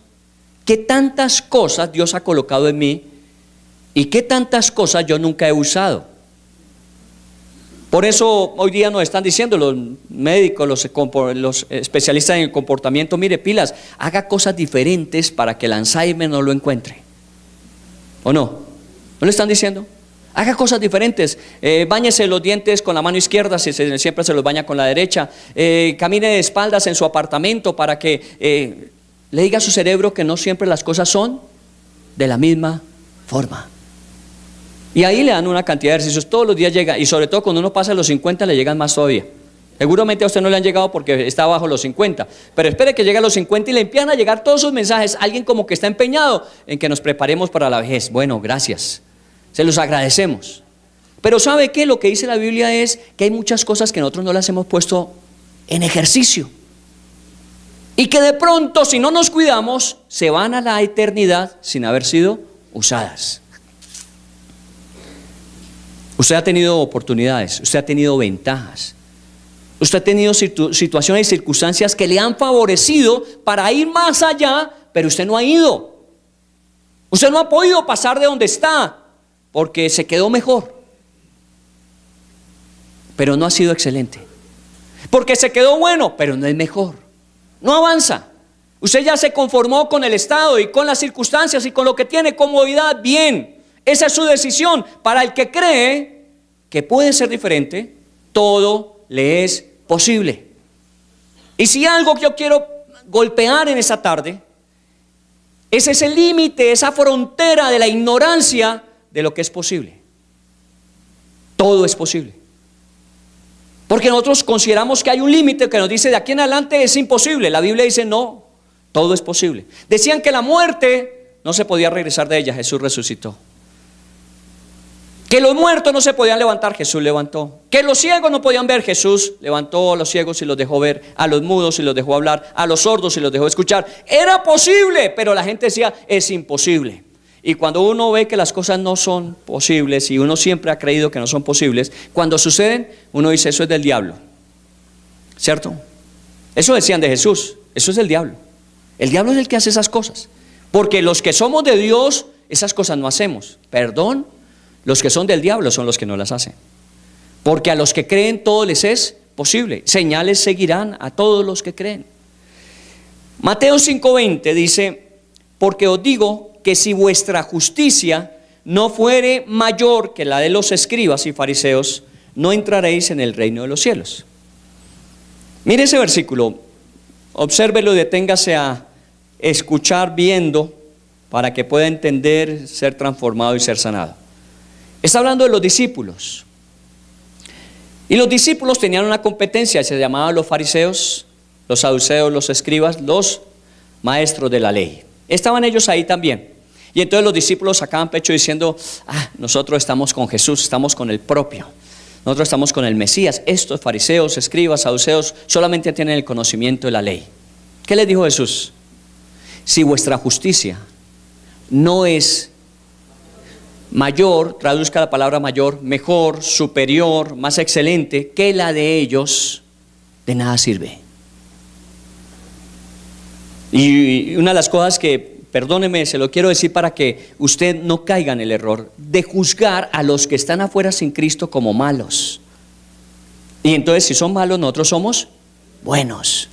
¿Qué tantas cosas Dios ha colocado en mí y qué tantas cosas yo nunca he usado? Por eso hoy día nos están diciendo los médicos, los especialistas en el comportamiento, mire, pilas, haga cosas diferentes para que el Alzheimer no lo encuentre. ¿O no? ¿No le están diciendo? Haga cosas diferentes, báñese los dientes con la mano izquierda si siempre se los baña con la derecha, camine de espaldas en su apartamento para que le diga a su cerebro que no siempre las cosas son de la misma forma. Y ahí le dan una cantidad de ejercicios, todos los días llega, y sobre todo cuando uno pasa los 50 le llegan más todavía. Seguramente a usted no le han llegado porque está bajo los 50, pero espere que llegue a los 50 y le empiezan a llegar todos sus mensajes. Alguien como que está empeñado en que nos preparemos para la vejez. Bueno, gracias, se los agradecemos. Pero ¿sabe qué? Lo que dice la Biblia es que hay muchas cosas que nosotros no las hemos puesto en ejercicio. Y que de pronto, si no nos cuidamos, se van a la eternidad sin haber sido usadas. Usted ha tenido oportunidades, usted ha tenido ventajas, usted ha tenido situaciones y circunstancias que le han favorecido para ir más allá, pero usted no ha ido. Usted no ha podido pasar de donde está porque se quedó mejor, pero no ha sido excelente. Porque se quedó bueno, pero no es mejor. No avanza. Usted ya se conformó con el estado y con las circunstancias y con lo que tiene comodidad. Bien, esa es su decisión. Para el que cree que puede ser diferente, todo le es posible. Y si algo que yo quiero golpear en esa tarde es ese límite, esa frontera de la ignorancia de lo que es posible. Todo es posible. Porque nosotros consideramos que hay un límite que nos dice de aquí en adelante es imposible. La Biblia dice no, todo es posible. Decían que la muerte no se podía regresar de ella, Jesús resucitó. Que los muertos no se podían levantar, Jesús levantó. Que los ciegos no podían ver, Jesús levantó a los ciegos y los dejó ver, a los mudos y los dejó hablar, a los sordos y los dejó escuchar. Era posible, pero la gente decía, es imposible. Y cuando uno ve que las cosas no son posibles y uno siempre ha creído que no son posibles, cuando suceden, uno dice, eso es del diablo. ¿Cierto? Eso decían de Jesús, eso es del diablo. El diablo es el que hace esas cosas. Porque los que somos de Dios, esas cosas no hacemos. Perdón. Los que son del diablo son los que no las hacen. Porque a los que creen todo les es posible. Señales seguirán a todos los que creen. Mateo 5:20 dice, porque os digo que si vuestra justicia no fuere mayor que la de los escribas y fariseos, no entraréis en el reino de los cielos. Mire ese versículo, obsérvelo y deténgase a escuchar viendo para que pueda entender, ser transformado y ser sanado. Está hablando de los discípulos. Y los discípulos tenían una competencia, se llamaban los fariseos, los saduceos, los escribas, los maestros de la ley. Estaban ellos ahí también. Y entonces los discípulos sacaban pecho diciendo, nosotros estamos con Jesús, estamos con el propio. Nosotros estamos con el Mesías. Estos fariseos, escribas, saduceos solamente tienen el conocimiento de la ley. ¿Qué les dijo Jesús? Si vuestra justicia no es mayor, traduzca la palabra mayor, mejor, superior, más excelente que la de ellos, de nada sirve. Y una de las cosas que, perdóneme, se lo quiero decir para que usted no caiga en el error de juzgar a los que están afuera sin Cristo como malos. Y entonces si son malos nosotros somos buenos.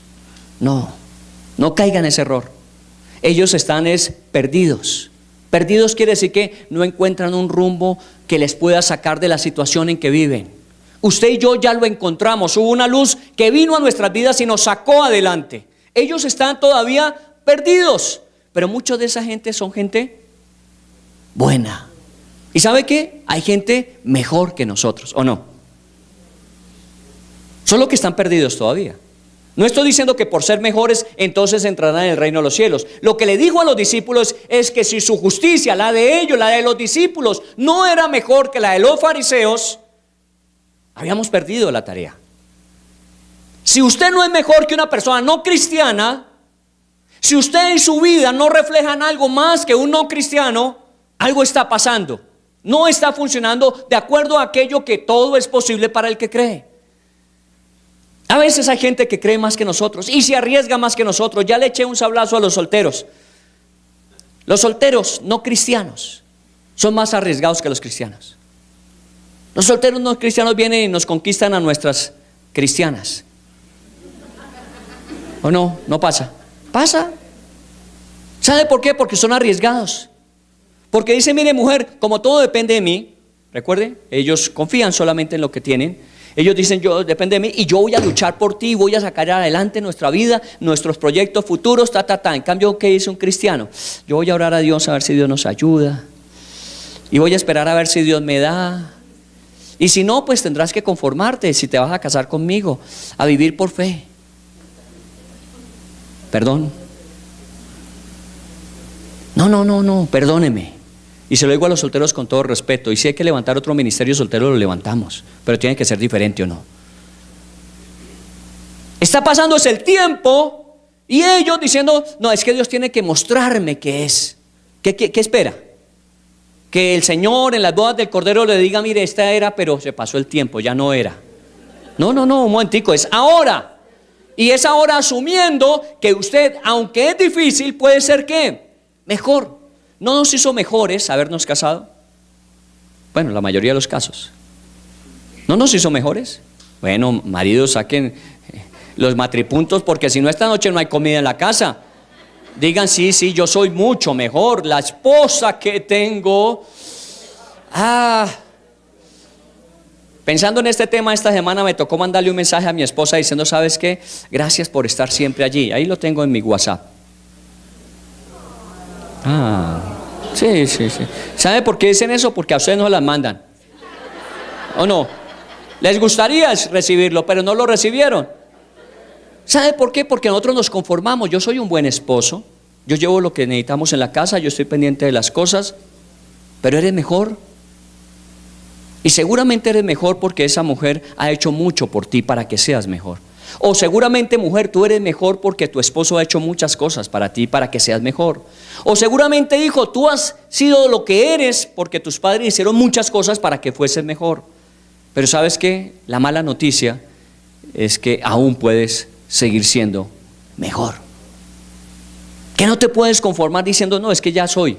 No caigan en ese error. Ellos están perdidos. Perdidos quiere decir que no encuentran un rumbo que les pueda sacar de la situación en que viven. Usted y yo ya lo encontramos. Hubo una luz que vino a nuestras vidas y nos sacó adelante. Ellos están todavía perdidos, pero muchos de esa gente son gente buena. ¿Y sabe qué? Hay gente mejor que nosotros, ¿o no? Solo que están perdidos todavía. No estoy diciendo que por ser mejores entonces entrarán en el reino de los cielos. Lo que le dijo a los discípulos es que si su justicia, la de ellos, la de los discípulos, no era mejor que la de los fariseos, habíamos perdido la tarea. Si usted no es mejor que una persona no cristiana, si usted en su vida no reflejan algo más que un no cristiano, algo está pasando. No está funcionando de acuerdo a aquello que todo es posible para el que cree. A veces hay gente que cree más que nosotros y se arriesga más que nosotros. Ya le eché un sablazo a los solteros. Los solteros no cristianos son más arriesgados que los cristianos. Los solteros no cristianos vienen y nos conquistan a nuestras cristianas. ¿O no? No pasa. Pasa. ¿Sabe por qué? Porque son arriesgados. Porque dice, mire mujer, como todo depende de mí, recuerde, ellos confían solamente en lo que tienen. Ellos dicen, yo depende de mí y yo voy a luchar por ti, voy a sacar adelante nuestra vida, nuestros proyectos futuros, En cambio, ¿qué dice un cristiano? Yo voy a orar a Dios a ver si Dios nos ayuda. Y voy a esperar a ver si Dios me da. Y si no, pues tendrás que conformarte, si te vas a casar conmigo, a vivir por fe. Perdón. No, perdóneme. Y se lo digo a los solteros con todo respeto. Y si hay que levantar otro ministerio soltero, lo levantamos. Pero tiene que ser diferente, ¿o no? Está pasándose el tiempo y ellos diciendo, no, es que Dios tiene que mostrarme qué es. ¿Qué espera? Que el Señor en las bodas del Cordero le diga, mire, esta era, pero se pasó el tiempo, ya no era. No, un momentico, es ahora. Y es ahora asumiendo que usted, aunque es difícil, puede ser ¿qué? Mejor. ¿No nos hizo mejores habernos casado? Bueno, la mayoría de los casos. ¿No nos hizo mejores? Bueno, maridos, saquen los matripuntos, porque si no, esta noche no hay comida en la casa. Digan, sí, yo soy mucho mejor. La esposa que tengo. Pensando en este tema, esta semana me tocó mandarle un mensaje a mi esposa diciendo, ¿sabes qué? Gracias por estar siempre allí. Ahí lo tengo en mi WhatsApp. Sí. ¿Sabe por qué dicen eso? Porque a ustedes no las mandan. ¿O no? Les gustaría recibirlo, pero no lo recibieron. ¿Sabe por qué? Porque nosotros nos conformamos. Yo soy un buen esposo, yo llevo lo que necesitamos en la casa, yo estoy pendiente de las cosas, pero eres mejor. Y seguramente eres mejor porque esa mujer ha hecho mucho por ti para que seas mejor. O seguramente, mujer, tú eres mejor porque tu esposo ha hecho muchas cosas para ti para que seas mejor. O seguramente, hijo, tú has sido lo que eres porque tus padres hicieron muchas cosas para que fueses mejor. Pero ¿sabes qué? La mala noticia es que aún puedes seguir siendo mejor. Que no te puedes conformar diciendo, no, es que ya soy.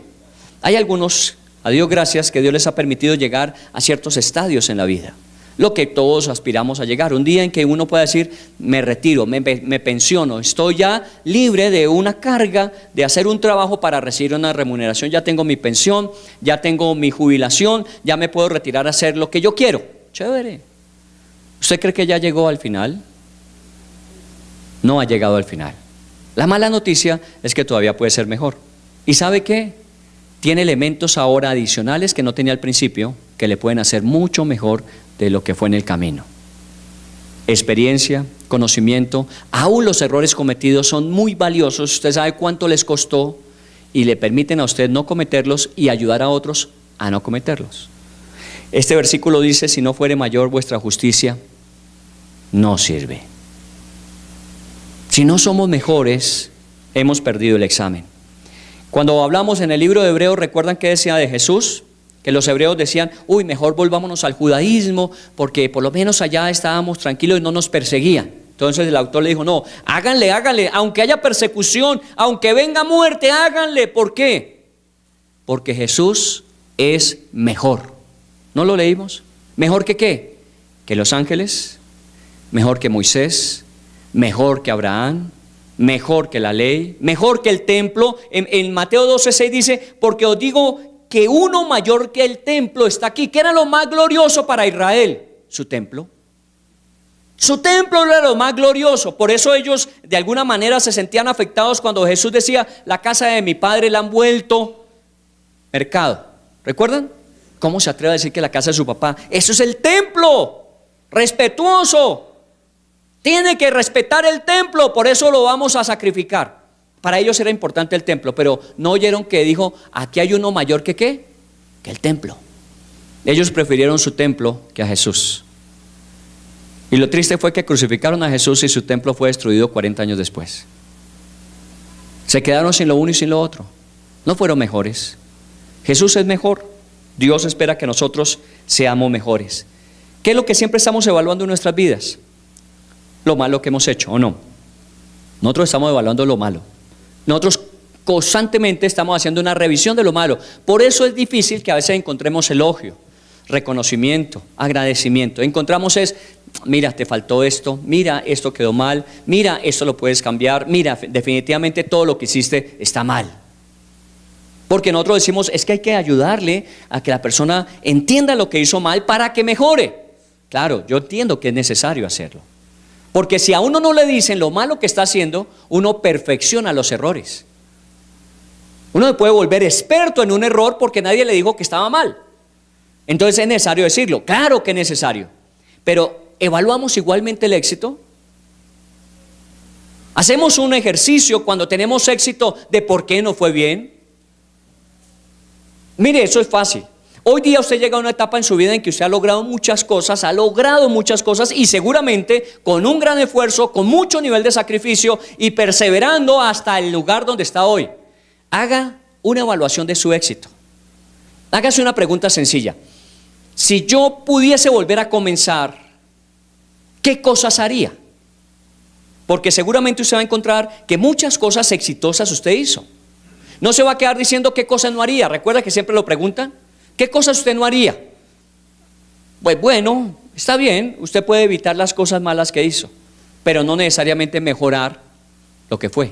Hay algunos, a Dios gracias, que Dios les ha permitido llegar a ciertos estadios en la vida. Lo que todos aspiramos a llegar. Un día en que uno pueda decir, me retiro, me pensiono, estoy ya libre de una carga de hacer un trabajo para recibir una remuneración. Ya tengo mi pensión, ya tengo mi jubilación, ya me puedo retirar a hacer lo que yo quiero. Chévere. ¿Usted cree que ya llegó al final? No ha llegado al final. La mala noticia es que todavía puede ser mejor. ¿Y sabe qué? Tiene elementos ahora adicionales que no tenía al principio, que le pueden hacer mucho mejor de lo que fue en el camino. Experiencia, conocimiento, aún los errores cometidos son muy valiosos. Usted sabe cuánto les costó y le permiten a usted no cometerlos y ayudar a otros a no cometerlos. Este versículo dice, si no fuere mayor vuestra justicia, no sirve. Si no somos mejores, hemos perdido el examen. Cuando hablamos en el libro de Hebreos, ¿recuerdan qué decía de Jesús? Que los hebreos decían, uy, mejor volvámonos al judaísmo, porque por lo menos allá estábamos tranquilos y no nos perseguían. Entonces el autor le dijo, no, háganle, aunque haya persecución, aunque venga muerte, háganle. ¿Por qué? Porque Jesús es mejor. ¿No lo leímos? ¿Mejor que qué? Que los ángeles, mejor que Moisés, mejor que Abraham, mejor que la ley, mejor que el templo. En Mateo 12:6 dice, porque os digo que uno mayor que el templo está aquí. ¿Qué era lo más glorioso para Israel? Su templo. Su templo era lo más glorioso. Por eso ellos de alguna manera se sentían afectados cuando Jesús decía, la casa de mi padre la han vuelto mercado. ¿Recuerdan? ¿Cómo se atreve a decir que la casa de su papá? Eso es el templo. Respetuoso. Tiene que respetar el templo, por eso lo vamos a sacrificar. Para ellos era importante el templo, pero no oyeron que dijo, aquí hay uno mayor que ¿qué? Que el templo. Ellos prefirieron su templo que a Jesús. Y lo triste fue que crucificaron a Jesús y su templo fue destruido 40 años después. Se quedaron sin lo uno y sin lo otro. No fueron mejores. Jesús es mejor. Dios espera que nosotros seamos mejores. ¿Qué es lo que siempre estamos evaluando en nuestras vidas? Lo malo que hemos hecho, ¿o no? Nosotros estamos evaluando lo malo. Nosotros constantemente estamos haciendo una revisión de lo malo. Por eso es difícil que a veces encontremos elogio, reconocimiento, agradecimiento. Encontramos mira, te faltó esto, mira, esto quedó mal, mira, esto lo puedes cambiar, mira, definitivamente todo lo que hiciste está mal. Porque nosotros decimos, es que hay que ayudarle a que la persona entienda lo que hizo mal para que mejore. Claro, yo entiendo que es necesario hacerlo. Porque si a uno no le dicen lo malo que está haciendo, uno perfecciona los errores. Uno se puede volver experto en un error porque nadie le dijo que estaba mal. Entonces es necesario decirlo, claro que es necesario. Pero ¿evaluamos igualmente el éxito? ¿Hacemos un ejercicio cuando tenemos éxito de por qué no fue bien? Mire, eso es fácil. Hoy día usted llega a una etapa en su vida en que usted ha logrado muchas cosas y seguramente con un gran esfuerzo, con mucho nivel de sacrificio y perseverando hasta el lugar donde está hoy. Haga una evaluación de su éxito. Hágase una pregunta sencilla. Si yo pudiese volver a comenzar, ¿qué cosas haría? Porque seguramente usted va a encontrar que muchas cosas exitosas usted hizo. No se va a quedar diciendo qué cosas no haría. ¿Recuerda que siempre lo preguntan? ¿Qué cosas usted no haría? Pues bueno, está bien, usted puede evitar las cosas malas que hizo, pero no necesariamente mejorar lo que fue.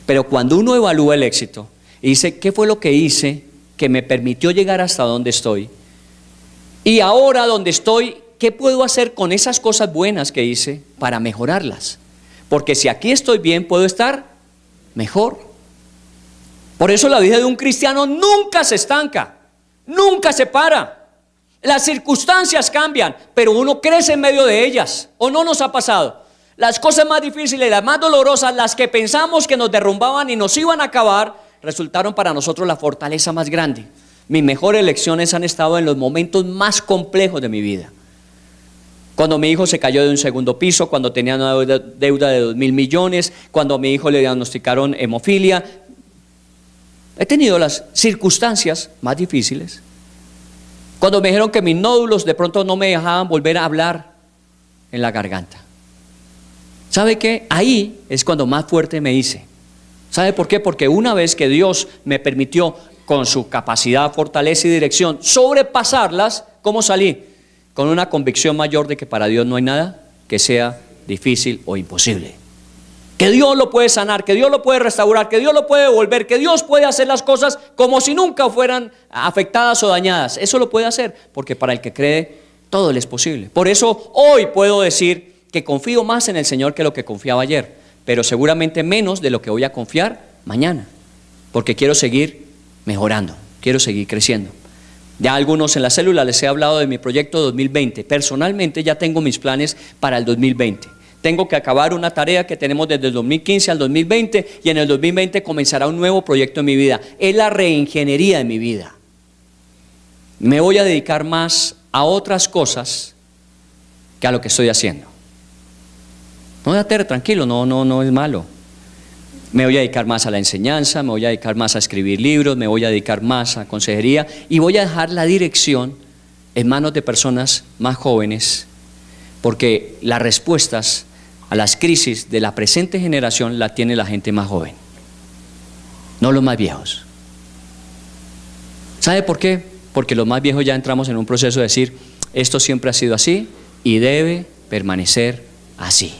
Pero cuando uno evalúa el éxito y dice, ¿qué fue lo que hice que me permitió llegar hasta donde estoy? Y ahora donde estoy, ¿qué puedo hacer con esas cosas buenas que hice para mejorarlas? Porque si aquí estoy bien, puedo estar mejor. Por eso la vida de un cristiano nunca se estanca. Nunca se para. Las circunstancias cambian, pero uno crece en medio de ellas. ¿O no nos ha pasado? Las cosas más difíciles, las más dolorosas, las que pensamos que nos derrumbaban y nos iban a acabar, resultaron para nosotros la fortaleza más grande. Mis mejores lecciones han estado en los momentos más complejos de mi vida. Cuando mi hijo se cayó de un segundo piso, cuando tenía una deuda de 2.000 millones, cuando a mi hijo le diagnosticaron hemofilia. He tenido las circunstancias más difíciles. Cuando me dijeron que mis nódulos de pronto no me dejaban volver a hablar en la garganta. ¿Sabe qué? Ahí es cuando más fuerte me hice. ¿Sabe por qué? Porque una vez que Dios me permitió, con su capacidad, fortaleza y dirección, sobrepasarlas, ¿cómo salí? Con una convicción mayor de que para Dios no hay nada que sea difícil o imposible. Que Dios lo puede sanar, que Dios lo puede restaurar, que Dios lo puede devolver, que Dios puede hacer las cosas como si nunca fueran afectadas o dañadas. Eso lo puede hacer, porque para el que cree, todo le es posible. Por eso hoy puedo decir que confío más en el Señor que lo que confiaba ayer, pero seguramente menos de lo que voy a confiar mañana, porque quiero seguir mejorando, quiero seguir creciendo. Ya algunos en la célula les he hablado de mi proyecto 2020. Personalmente ya tengo mis planes para el 2020. Tengo que acabar una tarea que tenemos desde el 2015 al 2020 y en el 2020 comenzará un nuevo proyecto en mi vida. Es la reingeniería de mi vida. Me voy a dedicar más a otras cosas que a lo que estoy haciendo. No, Tere, tranquilo, no es malo. Me voy a dedicar más a la enseñanza, me voy a dedicar más a escribir libros, me voy a dedicar más a consejería y voy a dejar la dirección en manos de personas más jóvenes, porque las respuestas a las crisis de la presente generación la tiene la gente más joven, no los más viejos. ¿Sabe por qué? Porque los más viejos ya entramos en un proceso de decir, esto siempre ha sido así y debe permanecer así.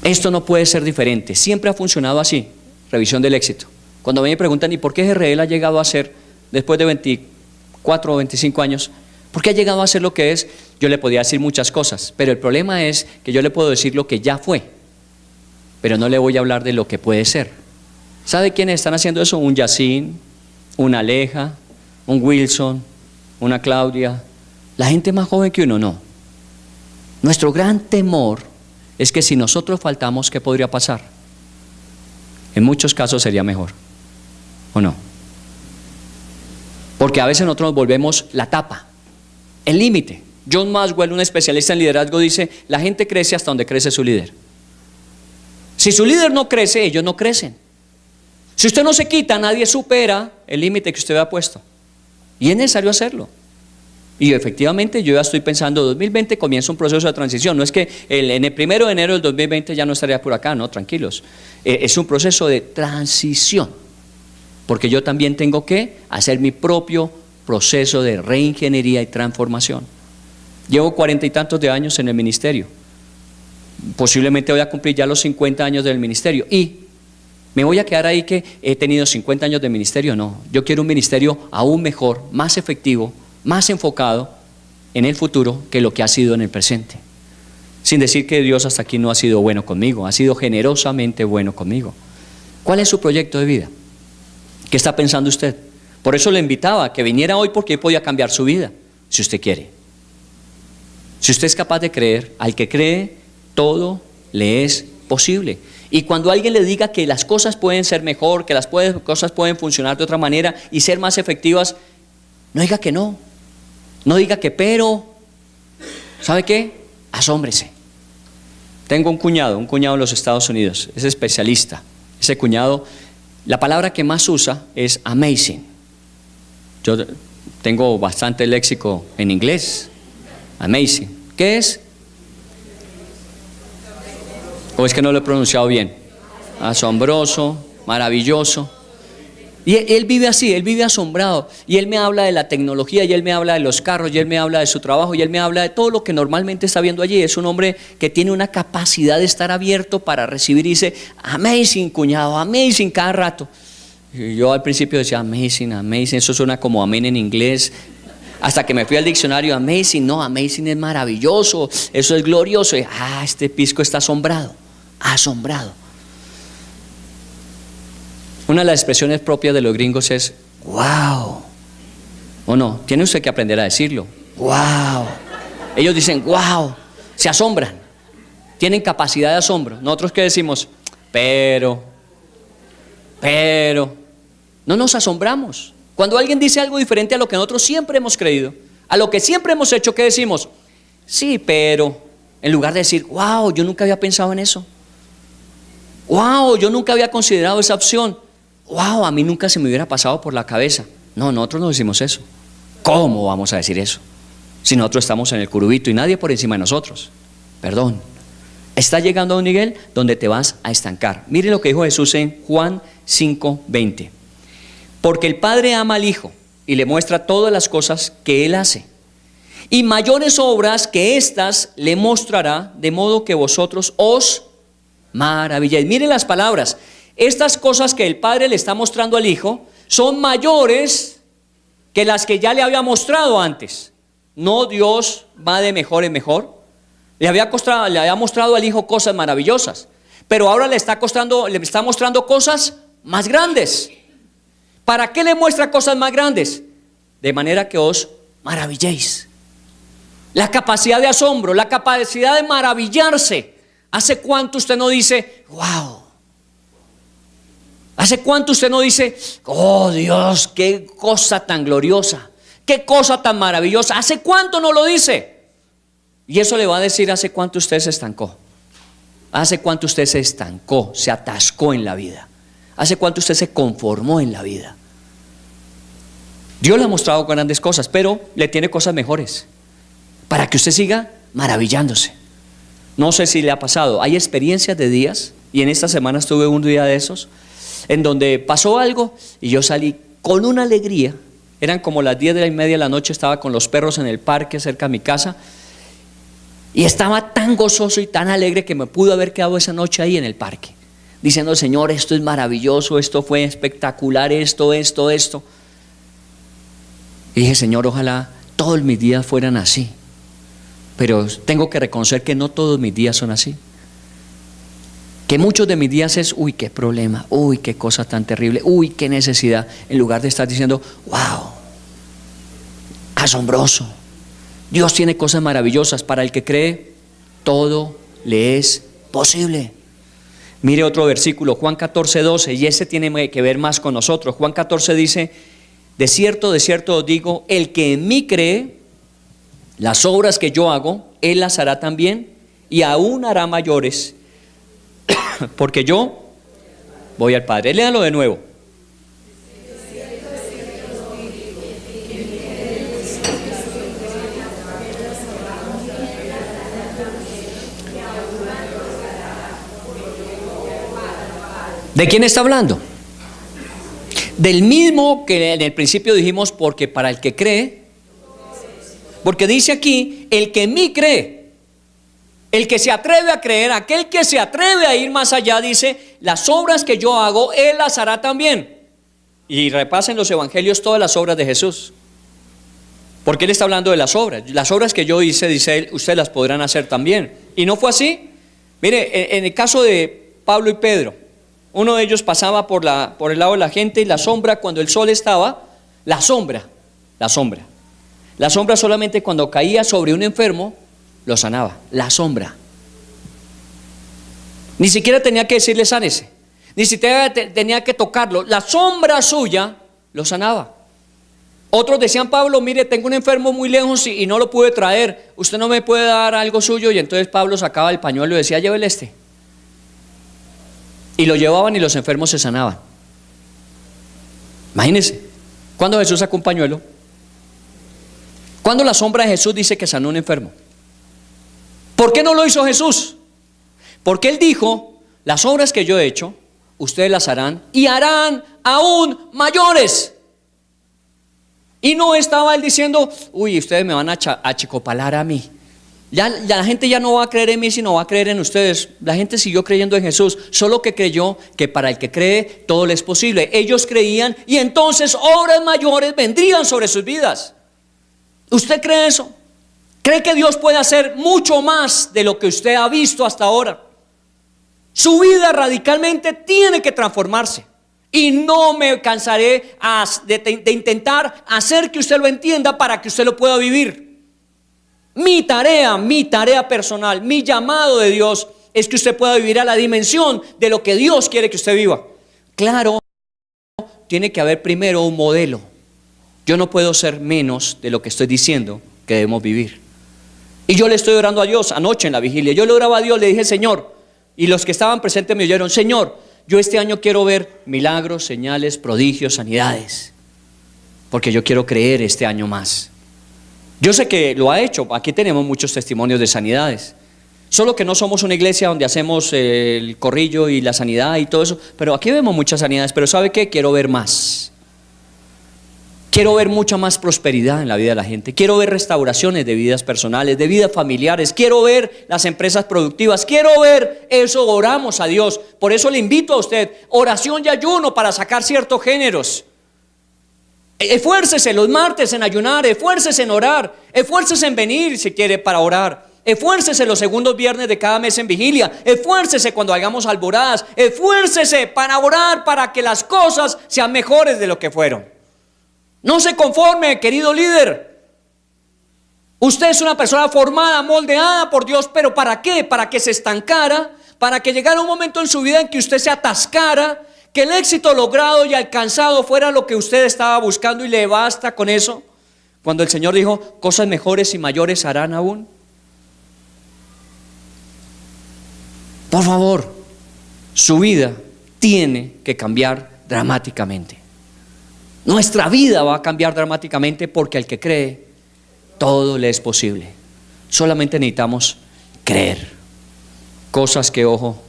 Esto no puede ser diferente, siempre ha funcionado así. Revisión del éxito. Cuando me preguntan, ¿y por qué GRL ha llegado a ser, después de 24 o 25 años, por qué ha llegado a ser lo que es? Yo le podía decir muchas cosas, pero el problema es que yo le puedo decir lo que ya fue, pero no le voy a hablar de lo que puede ser. ¿Sabe quiénes están haciendo eso? Un Yacine, una Aleja, un Wilson, una Claudia, la gente más joven que uno, no. Nuestro gran temor es que si nosotros faltamos, ¿qué podría pasar? En muchos casos sería mejor, ¿o no? Porque a veces nosotros nos volvemos la tapa, el límite. John Maxwell, un especialista en liderazgo, dice, la gente crece hasta donde crece su líder. Si su líder no crece, ellos no crecen. Si usted no se quita, nadie supera el límite que usted ha puesto. Y es necesario hacerlo. Y efectivamente yo ya estoy pensando, 2020 comienza un proceso de transición. No es que en el 1 de enero del 2020 ya no estaría por acá, no, tranquilos. Es un proceso de transición, porque yo también tengo que hacer mi propio proceso de reingeniería y transformación. Llevo 40 y tantos de años en el ministerio. Posiblemente voy a cumplir ya los 50 años del ministerio. ¿Y me voy a quedar ahí que he tenido 50 años de ministerio? No, yo quiero un ministerio aún mejor, más efectivo, más enfocado en el futuro que lo que ha sido en el presente. Sin decir que Dios hasta aquí no ha sido bueno conmigo, ha sido generosamente bueno conmigo. ¿Cuál es su proyecto de vida? ¿Qué está pensando usted? Por eso le invitaba a que viniera hoy, porque podía cambiar su vida, si usted quiere. Si usted es capaz de creer, al que cree, todo le es posible. Y cuando alguien le diga que las cosas pueden ser mejor, que las cosas pueden funcionar de otra manera y ser más efectivas, no diga que no. No diga que pero. ¿Sabe qué? Asómbrese. Tengo un cuñado en los Estados Unidos, es especialista. Ese cuñado, la palabra que más usa es amazing. Yo tengo bastante léxico en inglés. Amazing. ¿Qué es? ¿O es que no lo he pronunciado bien? Asombroso, maravilloso. Y él vive así, él vive asombrado. Y él me habla de la tecnología, y él me habla de los carros, y él me habla de su trabajo, y él me habla de todo lo que normalmente está viendo allí. Es un hombre que tiene una capacidad de estar abierto para recibir y dice, amazing, cuñado, amazing, cada rato. Y yo al principio decía, amazing, amazing, eso suena como amén en inglés. Hasta que me fui al diccionario, amazing, no, amazing es maravilloso, eso es glorioso. Y, este pisco está asombrado, asombrado. Una de las expresiones propias de los gringos es wow. ¿O no? Tiene usted que aprender a decirlo. ¡Wow! Ellos dicen, ¡wow! Se asombran. Tienen capacidad de asombro. Nosotros ¿qué decimos? Pero. No nos asombramos. Cuando alguien dice algo diferente a lo que nosotros siempre hemos creído, a lo que siempre hemos hecho, ¿qué decimos? Sí, pero. En lugar de decir, ¡wow! Yo nunca había pensado en eso. ¡Wow! Yo nunca había considerado esa opción. ¡Wow! A mí nunca se me hubiera pasado por la cabeza. No, nosotros no decimos eso. ¿Cómo vamos a decir eso? Si nosotros estamos en el curubito y nadie por encima de nosotros. Perdón. Está llegando a un nivel donde te vas a estancar. Mire lo que dijo Jesús en Juan 5:20. Porque el Padre ama al Hijo y le muestra todas las cosas que Él hace. Y mayores obras que éstas le mostrará, de modo que vosotros os maravilléis. Mire las palabras. Estas cosas que el Padre le está mostrando al Hijo son mayores que las que ya le había mostrado antes. No, Dios va de mejor en mejor. Le había mostrado al Hijo cosas maravillosas, pero ahora le está mostrando cosas más grandes. ¿Para qué le muestra cosas más grandes? De manera que os maravilléis. La capacidad de asombro, la capacidad de maravillarse. ¿Hace cuánto usted no dice, wow? ¿Hace cuánto usted no dice, oh Dios, qué cosa tan gloriosa, qué cosa tan maravillosa? ¿Hace cuánto no lo dice? Y eso le va a decir hace cuánto usted se estancó. Hace cuánto usted se estancó, se atascó en la vida. Hace cuánto usted se conformó en la vida. Dios le ha mostrado grandes cosas, pero le tiene cosas mejores para que usted siga maravillándose. No sé si le ha pasado, hay experiencias de días, y en esta semana estuve un día de esos, en donde pasó algo y yo salí con una alegría. Eran como las 10:30 de la noche, estaba con los perros en el parque cerca de mi casa y estaba tan gozoso y tan alegre que me pudo haber quedado esa noche ahí en el parque diciendo, Señor, esto es maravilloso, esto fue espectacular, esto. Y dije, Señor, ojalá todos mis días fueran así, pero tengo que reconocer que no todos mis días son así. Que muchos de mis días es, uy, qué problema, uy, qué cosa tan terrible, uy, qué necesidad, en lugar de estar diciendo, wow, asombroso. Dios tiene cosas maravillosas. Para el que cree, todo le es posible. Mire otro versículo, Juan 14:12, y ese tiene que ver más con nosotros. Juan 14 dice, de cierto os digo, el que en mí cree, las obras que yo hago, él las hará también, y aún hará mayores, porque yo voy al Padre. Léalo de nuevo. ¿De quién está hablando? Del mismo que en el principio dijimos, porque para el que cree, porque dice aquí, el que en mí cree, el que se atreve a creer, aquel que se atreve a ir más allá, dice, las obras que yo hago, él las hará también. Y repasen los evangelios todas las obras de Jesús, porque él está hablando de las obras que yo hice, dice él, ustedes las podrán hacer también. Y no fue así. Mire, en el caso de Pablo y Pedro, uno de ellos pasaba por el lado de la gente y la sombra, cuando el sol estaba, la sombra solamente cuando caía sobre un enfermo, lo sanaba, la sombra. Ni siquiera tenía que decirle sánese, ni siquiera tenía que tocarlo, la sombra suya lo sanaba. Otros decían, Pablo, mire, tengo un enfermo muy lejos y no lo pude traer, usted no me puede dar algo suyo. Y entonces Pablo sacaba el pañuelo y decía, llévele este. Y lo llevaban y los enfermos se sanaban. Imagínense, ¿cuándo Jesús sacó un pañuelo? ¿Cuándo la sombra de Jesús dice que sanó a un enfermo? ¿Por qué no lo hizo Jesús? Porque Él dijo, las obras que yo he hecho, ustedes las harán y harán aún mayores. Y no estaba Él diciendo, uy, ustedes me van a achicopalar a mí. Ya la gente ya no va a creer en mí, sino va a creer en ustedes. La gente siguió creyendo en Jesús, solo que creyó que para el que cree todo le es posible. Ellos creían y entonces obras mayores vendrían sobre sus vidas. ¿Usted cree eso? ¿Cree que Dios puede hacer mucho más de lo que usted ha visto hasta ahora? Su vida radicalmente tiene que transformarse. Y no me cansaré de intentar hacer que usted lo entienda para que usted lo pueda vivir. Mi tarea personal, mi llamado de Dios es que usted pueda vivir a la dimensión de lo que Dios quiere que usted viva. Claro, tiene que haber primero un modelo. Yo no puedo ser menos de lo que estoy diciendo que debemos vivir. Y yo le estoy orando a Dios anoche en la vigilia. Yo le oraba a Dios, le dije, Señor, y los que estaban presentes me oyeron, Señor, yo este año quiero ver milagros, señales, prodigios, sanidades, porque yo quiero creer este año más. Yo sé que lo ha hecho, aquí tenemos muchos testimonios de sanidades, solo que no somos una iglesia donde hacemos el corrillo y la sanidad y todo eso, pero aquí vemos muchas sanidades. Pero ¿sabe qué? Quiero ver más. Quiero ver mucha más prosperidad en la vida de la gente. Quiero ver restauraciones de vidas personales, de vidas familiares. Quiero ver las empresas productivas. Quiero ver eso. Oramos a Dios. Por eso le invito a usted, oración y ayuno para sacar ciertos géneros. Esfuércese los martes en ayunar, esfuércese en orar, esfuércese en venir si quiere para orar. Esfuércese los segundos viernes de cada mes en vigilia. Esfuércese cuando hagamos alboradas. Esfuércese para orar para que las cosas sean mejores de lo que fueron. No se conforme, querido líder. Usted es una persona formada, moldeada por Dios, pero ¿para qué? Para que se estancara, para que llegara un momento en su vida en que usted se atascara, que el éxito logrado y alcanzado fuera lo que usted estaba buscando y le basta con eso. Cuando el Señor dijo, cosas mejores y mayores harán aún. Por favor, su vida tiene que cambiar dramáticamente. Nuestra vida va a cambiar dramáticamente porque al que cree, todo le es posible. Solamente necesitamos creer. Cosas que ojo,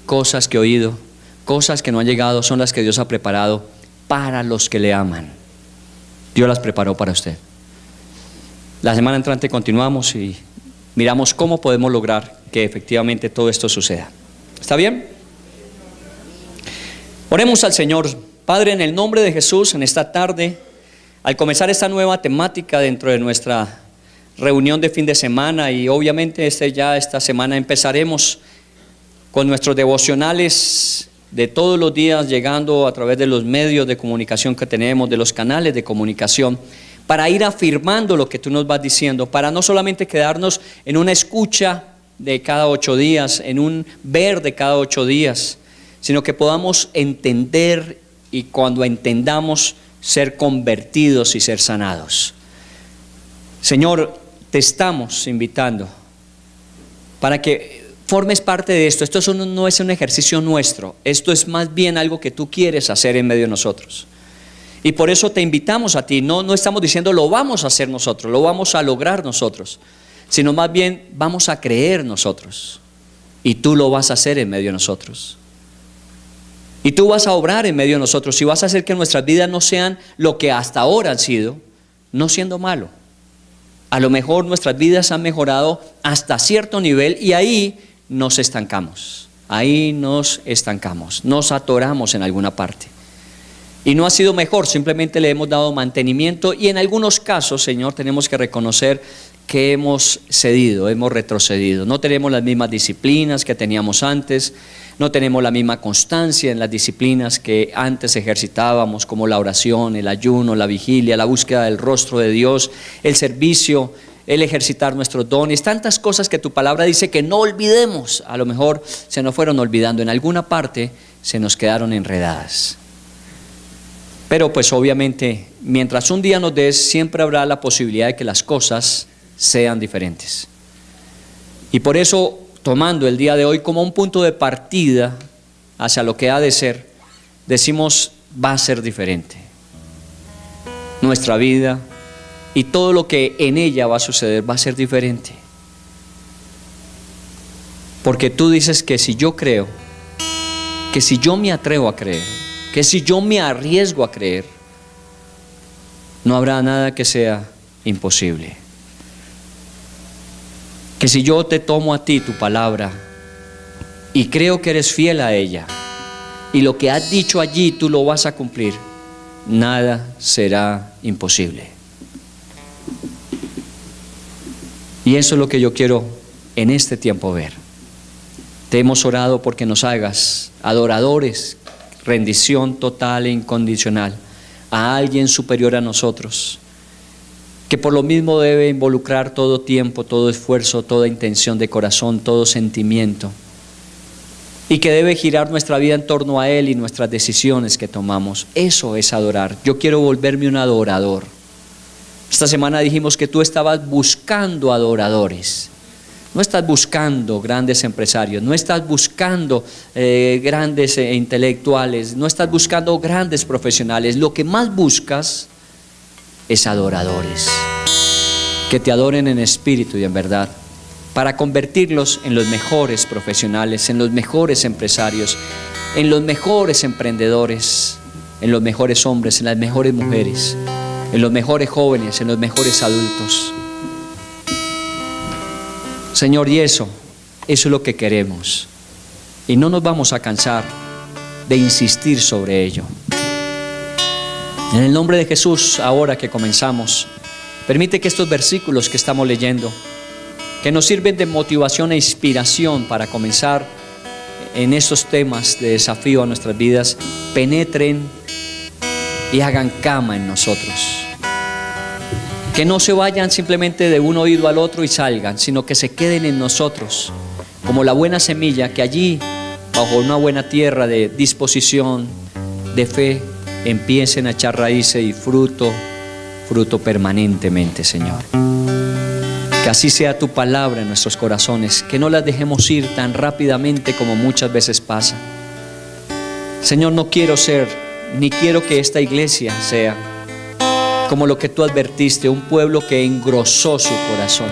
cosas que oído, cosas que no han llegado son las que Dios ha preparado para los que le aman. Dios las preparó para usted. La semana entrante continuamos y miramos cómo podemos lograr que efectivamente todo esto suceda. ¿Está bien? Oremos al Señor. Padre, en el nombre de Jesús, en esta tarde, al comenzar esta nueva temática dentro de nuestra reunión de fin de semana, y obviamente esta semana empezaremos con nuestros devocionales de todos los días, llegando a través de los medios de comunicación que tenemos, de los canales de comunicación, para ir afirmando lo que tú nos vas diciendo, para no solamente quedarnos en una escucha de cada 8 días, en un ver de cada 8 días, sino que podamos entender y cuando entendamos ser convertidos y ser sanados. Señor, te estamos invitando para que formes parte de esto. Esto no es un ejercicio nuestro, esto es más bien algo que tú quieres hacer en medio de nosotros. Y por eso te invitamos a ti. No estamos diciendo lo vamos a hacer nosotros, lo vamos a lograr nosotros, sino más bien vamos a creer nosotros y tú lo vas a hacer en medio de nosotros. Y tú vas a obrar en medio de nosotros y vas a hacer que nuestras vidas no sean lo que hasta ahora han sido, no siendo malo. A lo mejor nuestras vidas han mejorado hasta cierto nivel y ahí nos estancamos. Ahí nos estancamos, nos atoramos en alguna parte. Y no ha sido mejor, simplemente le hemos dado mantenimiento y en algunos casos, Señor, tenemos que reconocer que hemos cedido, hemos retrocedido. No tenemos las mismas disciplinas que teníamos antes, no tenemos la misma constancia en las disciplinas que antes ejercitábamos, como la oración, el ayuno, la vigilia, la búsqueda del rostro de Dios, el servicio, el ejercitar nuestros dones, tantas cosas que tu palabra dice que no olvidemos. A lo mejor se nos fueron olvidando, en alguna parte se nos quedaron enredadas. Pero pues obviamente, mientras un día nos des, siempre habrá la posibilidad de que las cosas sean diferentes. Y por eso, tomando el día de hoy como un punto de partida hacia lo que ha de ser, decimos, va a ser diferente. Nuestra vida y todo lo que en ella va a suceder va a ser diferente. Porque tú dices que si yo creo, que si yo me atrevo a creer, que si yo me arriesgo a creer, no habrá nada que sea imposible. Que si yo te tomo a ti tu palabra y creo que eres fiel a ella y lo que has dicho allí tú lo vas a cumplir, nada será imposible. Y eso es lo que yo quiero en este tiempo ver. Te hemos orado porque nos hagas adoradores rendición total e incondicional a alguien superior a nosotros, que por lo mismo debe involucrar todo tiempo, todo esfuerzo, toda intención de corazón, todo sentimiento, y que debe girar nuestra vida en torno a Él y nuestras decisiones que tomamos. Eso es adorar. Yo quiero volverme un adorador. Esta semana dijimos que tú estabas buscando adoradores. No estás buscando grandes empresarios, no estás buscando grandes intelectuales, no estás buscando grandes profesionales. Lo que más buscas es adoradores, que te adoren en espíritu y en verdad, para convertirlos en los mejores profesionales, en los mejores empresarios, en los mejores emprendedores, en los mejores hombres, en las mejores mujeres, en los mejores jóvenes, en los mejores adultos. Señor, y eso es lo que queremos, y no nos vamos a cansar de insistir sobre ello. En el nombre de Jesús, ahora que comenzamos, permite que estos versículos que estamos leyendo, que nos sirven de motivación e inspiración para comenzar en estos temas de desafío a nuestras vidas, penetren y hagan cama en nosotros. Que no se vayan simplemente de un oído al otro y salgan, sino que se queden en nosotros como la buena semilla que allí, bajo una buena tierra de disposición, de fe, empiecen a echar raíces y fruto permanentemente, Señor. Que así sea tu palabra en nuestros corazones, que no las dejemos ir tan rápidamente como muchas veces pasa. Señor, no quiero ser, ni quiero que esta iglesia sea como lo que tú advertiste, un pueblo que engrosó su corazón,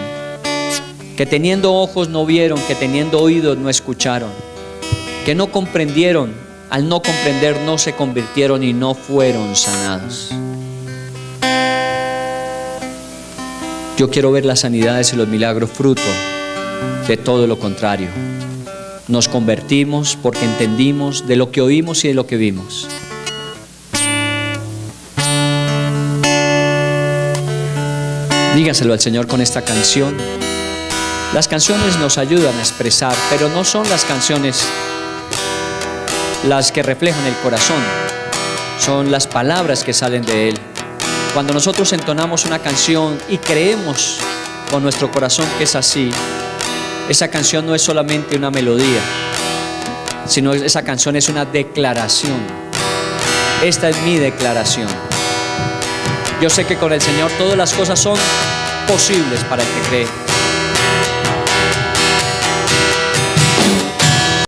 que teniendo ojos no vieron, que teniendo oídos no escucharon, que no comprendieron, al no comprender no se convirtieron y no fueron sanados. Yo quiero ver las sanidades y los milagros fruto de todo lo contrario. Nos convertimos porque entendimos de lo que oímos y de lo que vimos. Dígaselo al Señor con esta canción. Las canciones nos ayudan a expresar, pero no son las canciones las que reflejan el corazón, son las palabras que salen de él. Cuando nosotros entonamos una canción y creemos con nuestro corazón que es así, esa canción no es solamente una melodía, sino esa canción es una declaración. Esta es mi declaración. Yo sé que con el Señor todas las cosas son posibles para el que cree.